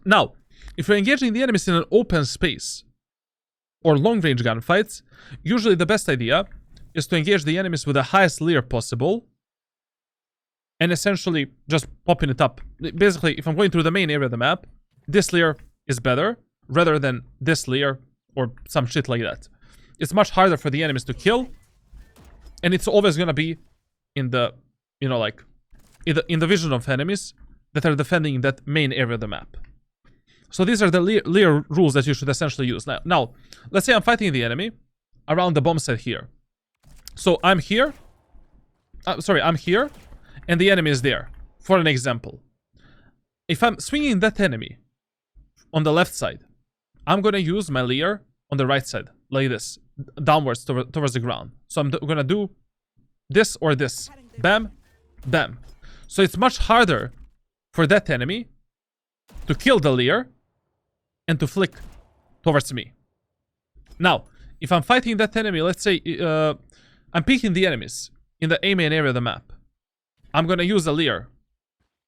A: Now, if you're engaging the enemies in an open space or long range gunfights, usually the best idea is to engage the enemies with the highest layer possible and essentially just popping it up. Basically, if I'm going through the main area of the map, this layer is better rather than this layer or some shit like that. It's much harder for the enemies to kill, and it's always gonna be in the, you know, like in the vision of enemies that are defending that main area of the map. So these are the layer rules that you should essentially use. Now, let's say I'm fighting the enemy around the bomb site here. So I'm here. I'm here, and the enemy is there. For an example, if I'm swinging that enemy on the left side, I'm gonna use my layer on the right side, like this, downwards towards the ground. So I'm gonna do this or this. Bam, bam. So it's much harder for that enemy to kill the layer and to flick towards me. Now, if I'm fighting that enemy, let's say I'm peeking the enemies in the A main area of the map, I'm gonna use a layer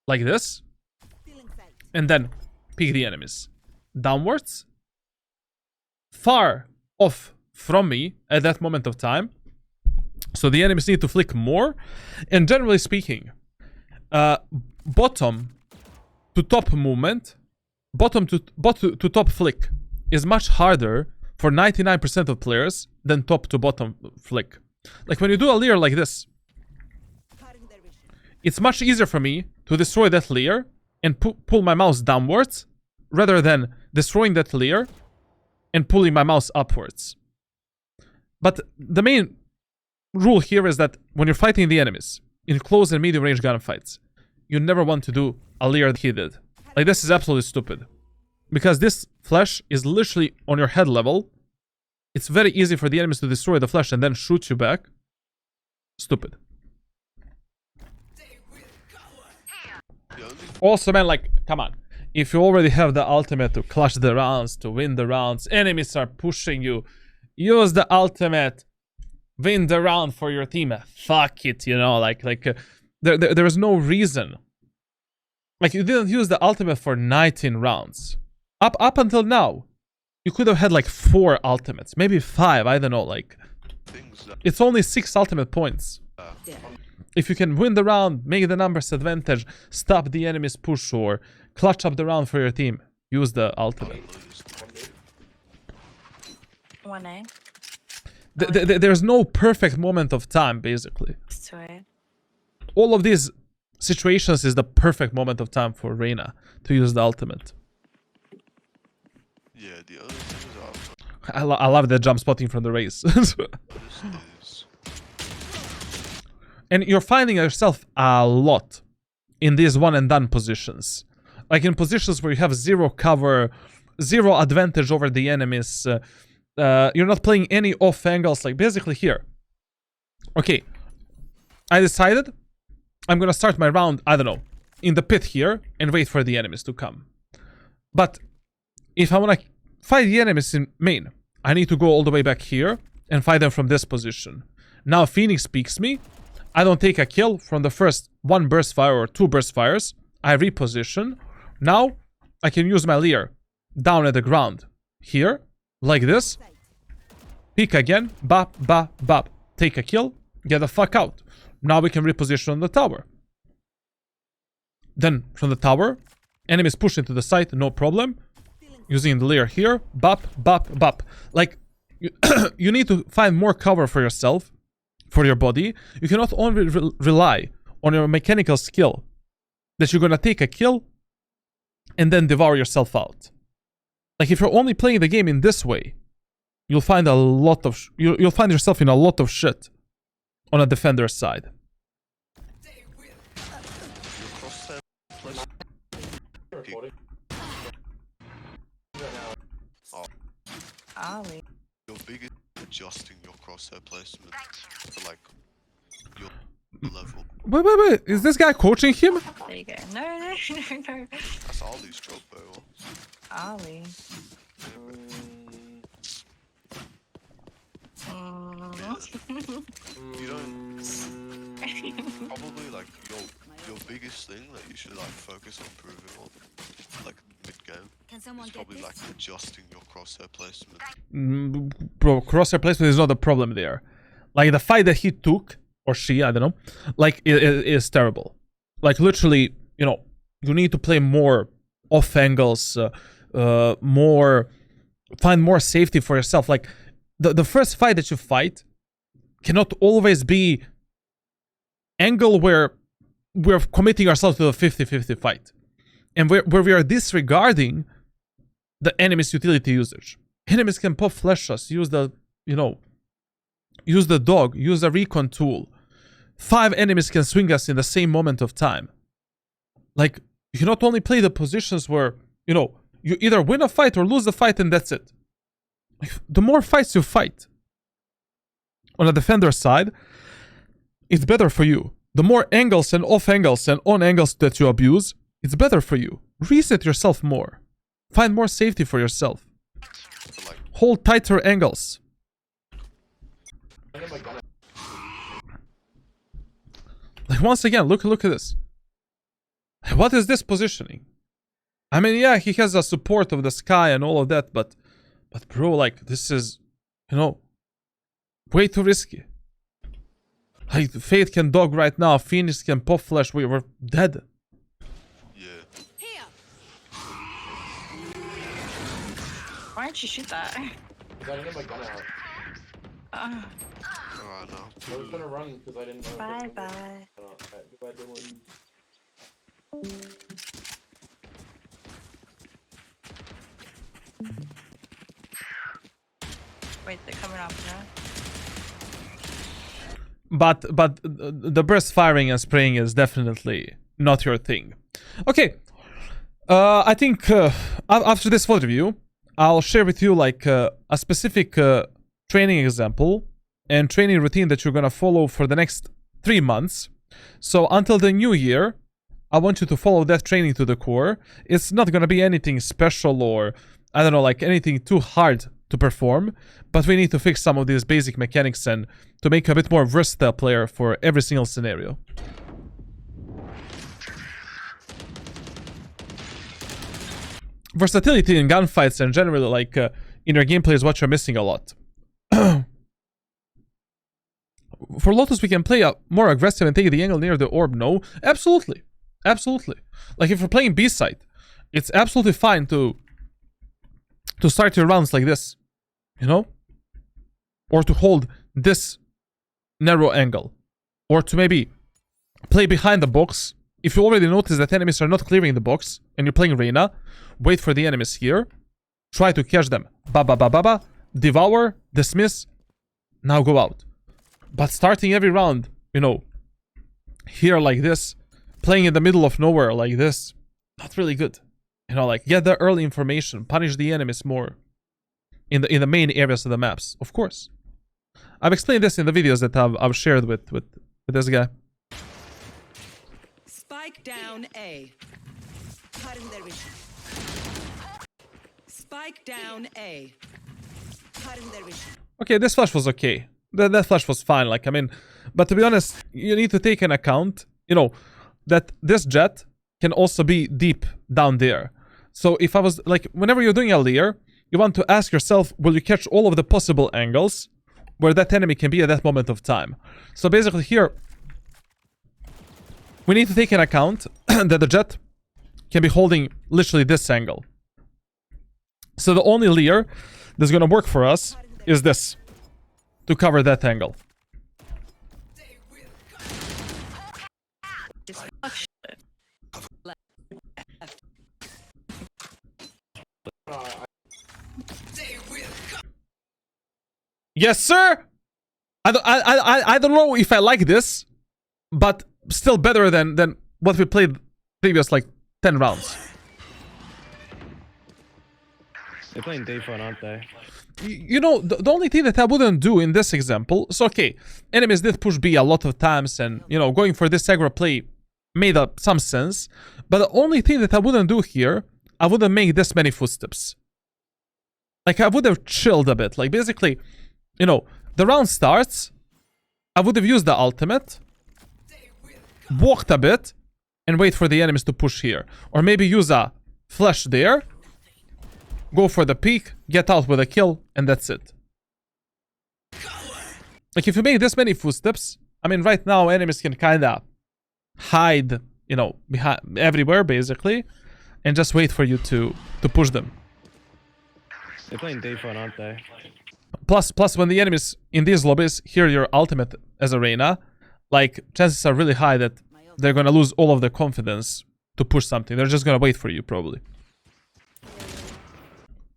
A: like this and then peek the enemies downwards, far off from me at that moment of time, so the enemies need to flick more. And generally speaking, bottom to top movement, bottom to top flick is much harder for 99% of players than top to bottom flick. Like when you do a layer like this, it's much easier for me to destroy that layer and pull my mouse downwards rather than destroying that layer and pulling my mouse upwards. But the main rule here is that when you're fighting the enemies in close and medium range gunfights, you never want to do a layer that he did. Like, this is absolutely stupid. Because this flash is literally on your head level. It's very easy for the enemies to destroy the flash and then shoot you back. Stupid. Also, man, like, come on. If you already have the ultimate to clutch the rounds, to win the rounds, enemies are pushing you, use the ultimate, win the round for your team. Fuck it, you know, there is no reason. Like, you didn't use the ultimate for 19 rounds. Up until now, you could have had like 4 ultimates, maybe 5, I don't know, like, it's only 6 ultimate points. If you can win the round, make the numbers advantage, stop the enemy's push, or clutch up the round for your team, use the ultimate.
B: One day.
D: 1A.
A: There's no perfect moment of time, basically.
D: It's 2A.
A: All of these situations is the perfect moment of time for Reyna to use the ultimate.
G: Yeah, the other things are.
A: I love the jump spotting from the race.
G: This is.
A: And you're finding yourself a lot in these one and done positions. Like in positions where you have zero cover, zero advantage over the enemies. You're not playing any off angles, like basically here. Okay, I decided I'm gonna start my round, I don't know, in the pit here and wait for the enemies to come. But if I wanna fight the enemies in main, I need to go all the way back here and fight them from this position. Now Phoenix peeks me. I don't take a kill from the first one burst fire or two burst fires. I reposition. Now I can use my Leer down at the ground here, like this. Peek again, bop, bop, bop. Take a kill, get the fuck out. Now we can reposition on the tower. Then from the tower, enemies push into the site, no problem. Using the Leer here, bop, bop, bop. Like, you need to find more cover for yourself, for your body. You cannot only rely on your mechanical skill that you're gonna take a kill and then devour yourself out. Like, if you're only playing the game in this way, you'll find a lot of you'll find yourself in a lot of shit on a defender's side.
D: Ollie.
G: Your biggest adjusting your crosshair placement to like your level.
A: Wait. Is this guy coaching him?
D: There you go. No.
G: That's Ollie's job, bro.
D: Ollie.
G: You don't probably like your biggest thing that you should like focus on improving on, like mid game,
C: Can someone
G: is
C: get
G: probably
C: this?
G: like adjusting your crosshair placement.
A: Bro, crosshair placement is not the problem there. Like, the fight that he took, or she, I don't know, like, is terrible. Like, literally, you know, you need to play more off angles, find more safety for yourself. Like, the first fight that you fight cannot always be angle where we're committing ourselves to a 50-50 fight. And where we are disregarding the enemy's utility usage. Enemies can pop flash us, use the, you know, use the dog, use a recon tool. 5 enemies can swing us in the same moment of time. Like, you cannot only play the positions where, you know, you either win a fight or lose the fight and that's it. Like, the more fights you fight on a defender side, it's better for you. The more angles and off angles and on angles that you abuse, it's better for you. Reset yourself more. Find more safety for yourself. Hold tighter angles. Like, once again, look at this. What is this positioning? I mean, yeah, he has a support of the sky and all of that, but bro, like, this is, you know, way too risky. Like, Fate can dog right now, Phoenix can pop flash, we were dead.
G: Yeah.
C: Here.
D: Why didn't you shoot that?
F: I didn't have my gun out.
G: Alright now.
F: I was gonna run because I didn't know.
D: Bye bye.
F: Goodbye, Dylan.
D: Wait, they're coming up now.
A: But the burst firing and spraying is definitely not your thing. Okay, I think after this VOD review, I'll share with you like a specific training example and training routine that you're gonna follow for the next 3 months. So until the new year, I want you to follow that training to the core. It's not gonna be anything special or, I don't know, like anything too hard to perform, but we need to fix some of these basic mechanics and to make a bit more versatile player for every single scenario. Versatility in gunfights and generally like in your gameplay is what you're missing a lot. For Lotus, we can play more aggressive and take the angle near the orb. No, absolutely. Absolutely. Like if you're playing B side, It's absolutely fine to start your rounds like this, you know? Or to hold this narrow angle. Or to maybe play behind the box. If you already notice that enemies are not clearing the box and you're playing Reyna, wait for the enemies here. Try to catch them. Ba-ba-ba-ba-ba. Devour. Dismiss. Now go out. But starting every round, you know, here like this, playing in the middle of nowhere like this, not really good. You know, like, get the early information, punish the enemies more in the main areas of the maps, of course. I've explained this in the videos that I've shared with this guy.
E: Spike down A. Cutting their vision. Spike down A. Cutting their vision.
A: Okay, this flash was okay. That flash was fine, like, I mean, but to be honest, you need to take into account, you know, that this jet can also be deep down there. So if I was, like, whenever you're doing a layer, you want to ask yourself, will you catch all of the possible angles where that enemy can be at that moment of time? So basically here, we need to take into account that the jet can be holding literally this angle. So the only layer that's gonna work for us is this, to cover that angle. Yes, sir. I don't know if I like this, but still better than what we played previous, like, 10 rounds.
H: They're playing default, aren't they?
A: You know, the only thing that I wouldn't do in this example, so okay, enemies did push B a lot of times, and, you know, going for this aggro play made up some sense, but the only thing that I wouldn't do here, I wouldn't make this many footsteps. Like, I would have chilled a bit. Like, basically, you know, the round starts, I would have used the ultimate, walked a bit, and wait for the enemies to push here. Or maybe use a flash there, go for the peek, get out with a kill, and that's it. Like, if you make this many footsteps, I mean, right now, enemies can kinda hide, you know, behind everywhere, basically, and just wait for you to push them.
H: They're playing default, aren't they?
A: Plus, when the enemies in these lobbies hear your ultimate as a Reyna, like, chances are really high that they're gonna lose all of their confidence to push something. They're just gonna wait for you, probably.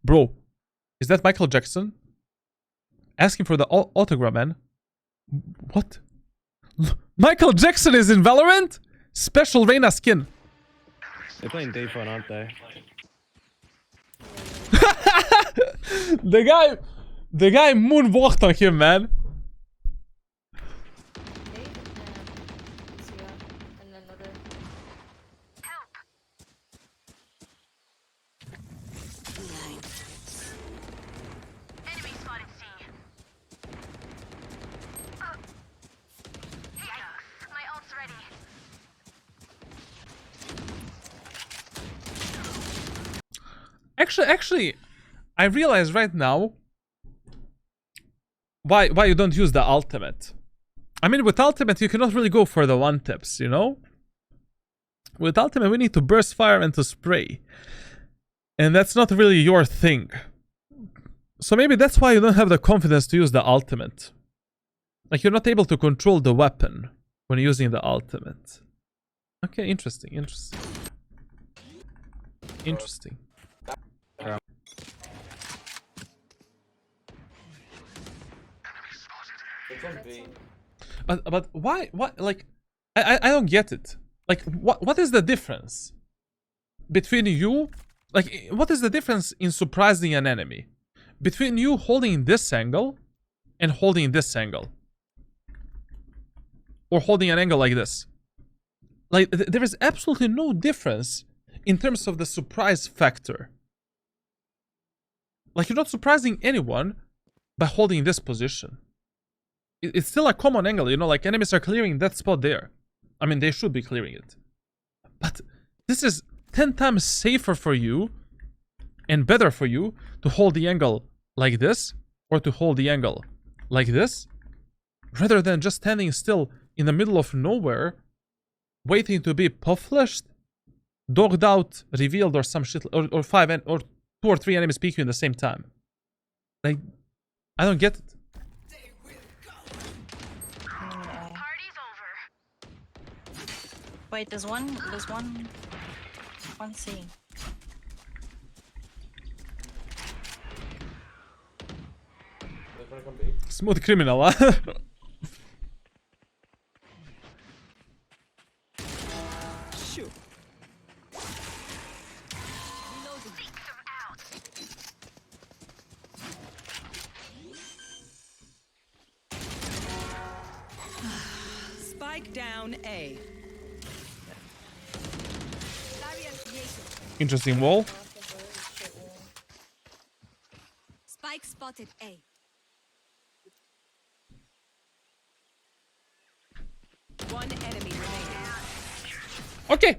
A: Bro, is that Michael Jackson? Asking for the autograph, man. What? Michael Jackson is in Valorant? Special Reyna skin.
H: They're playing default, aren't they?
A: The guy moonwalked on him, man. Actually, I realize right now why you don't use the ultimate. I mean, with ultimate, you cannot really go for the one tips, you know? With ultimate, we need to burst fire and to spray. And that's not really your thing. So maybe that's why you don't have the confidence to use the ultimate. Like, you're not able to control the weapon when using the ultimate. Okay, interesting.
F: It's on B.
A: But why? What? Like, I don't get it. Like, what is the difference between you? Like, what is the difference in surprising an enemy between you holding this angle and holding this angle, or holding an angle like this? Like, there is absolutely no difference in terms of the surprise factor. Like, you're not surprising anyone by holding this position. It's still a common angle, you know, like, enemies are clearing that spot there. I mean, they should be clearing it. But this is 10 times safer for you and better for you to hold the angle like this or to hold the angle like this, rather than just standing still in the middle of nowhere waiting to be pop flashed dogged out, revealed, or some shit, or 2 or 3 enemies peek you in the same time. Like, I don't get it.
D: Wait, there's one C.
F: They're gonna come B.
A: Smooth criminal, huh?
E: Shoot. Spike down A.
A: Interesting wall.
C: Spike spotted A.
E: One enemy remaining.
A: Okay.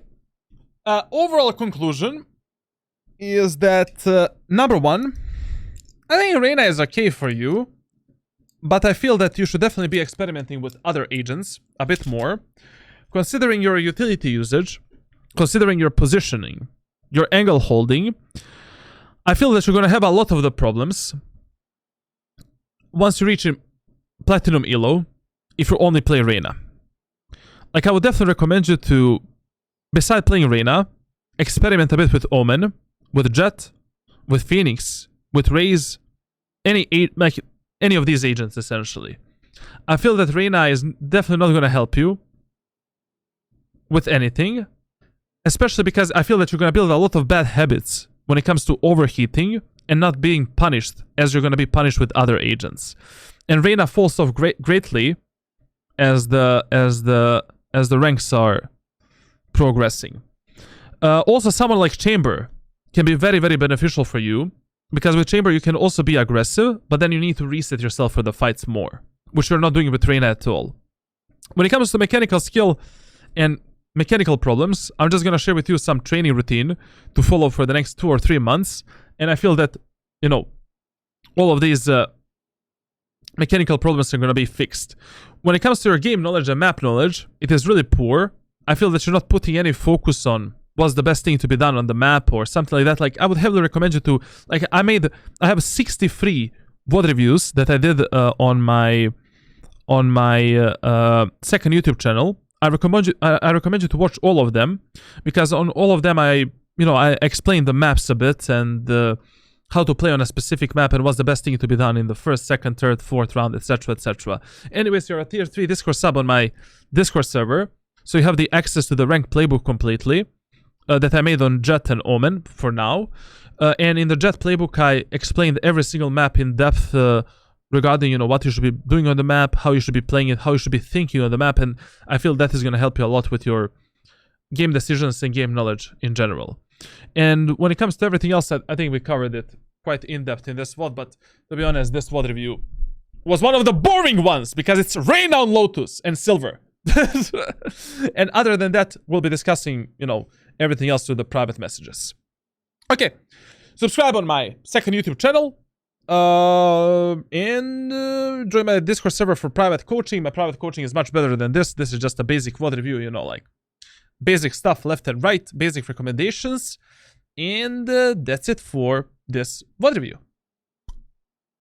A: Overall conclusion is that number one, I think Reyna is okay for you, but I feel that you should definitely be experimenting with other agents a bit more, considering your utility usage, considering your positioning, your angle holding. I feel that you're gonna have a lot of the problems once you reach Platinum Elo if you only play Reyna. Like, I would definitely recommend you to, beside playing Reyna, experiment a bit with Omen, with Jett, with Phoenix, with Raze, any of these agents essentially. I feel that Reyna is definitely not going to help you with anything, especially because I feel that you're going to build a lot of bad habits when it comes to overheating and not being punished as you're going to be punished with other agents. And Reyna falls off greatly as the ranks are progressing. Also, someone like Chamber can be very, very beneficial for you, because with Chamber you can also be aggressive, but then you need to reset yourself for the fights more, which you're not doing with Reyna at all. When it comes to mechanical skill and mechanical problems, I'm just going to share with you some training routine to follow for the next 2 or 3 months, and I feel that, you know, all of these mechanical problems are going to be fixed. When it comes to your game knowledge and map knowledge, it is really poor. I feel that you're not putting any focus on what's the best thing to be done on the map or something like that. Like, I would heavily recommend you to, like, I have 63 VOD reviews that I did on my second YouTube channel. I recommend you to watch all of them, because on all of them I explain the maps a bit and how to play on a specific map and what's the best thing to be done in the first, second, third, fourth round, etc, etc. Anyways, you're a tier 3 Discord sub on my Discord server, so you have the access to the ranked playbook completely that I made on Jett and Omen for now. And in the Jett playbook, I explained every single map in depth regarding, what you should be doing on the map, how you should be playing it, how you should be thinking on the map, and I feel that is going to help you a lot with your game decisions and game knowledge in general. And when it comes to everything else, I think we covered it quite in-depth in this VOD, but to be honest, this VOD review was one of the boring ones, because it's Reyna on Lotus and Silver. And other than that, we'll be discussing, everything else through the private messages. Okay, subscribe on my second YouTube channel, and join my Discord server for private coaching. My private coaching is much better than this. This is just a basic VOD review, like basic stuff left and right, basic recommendations, and that's it for this VOD review.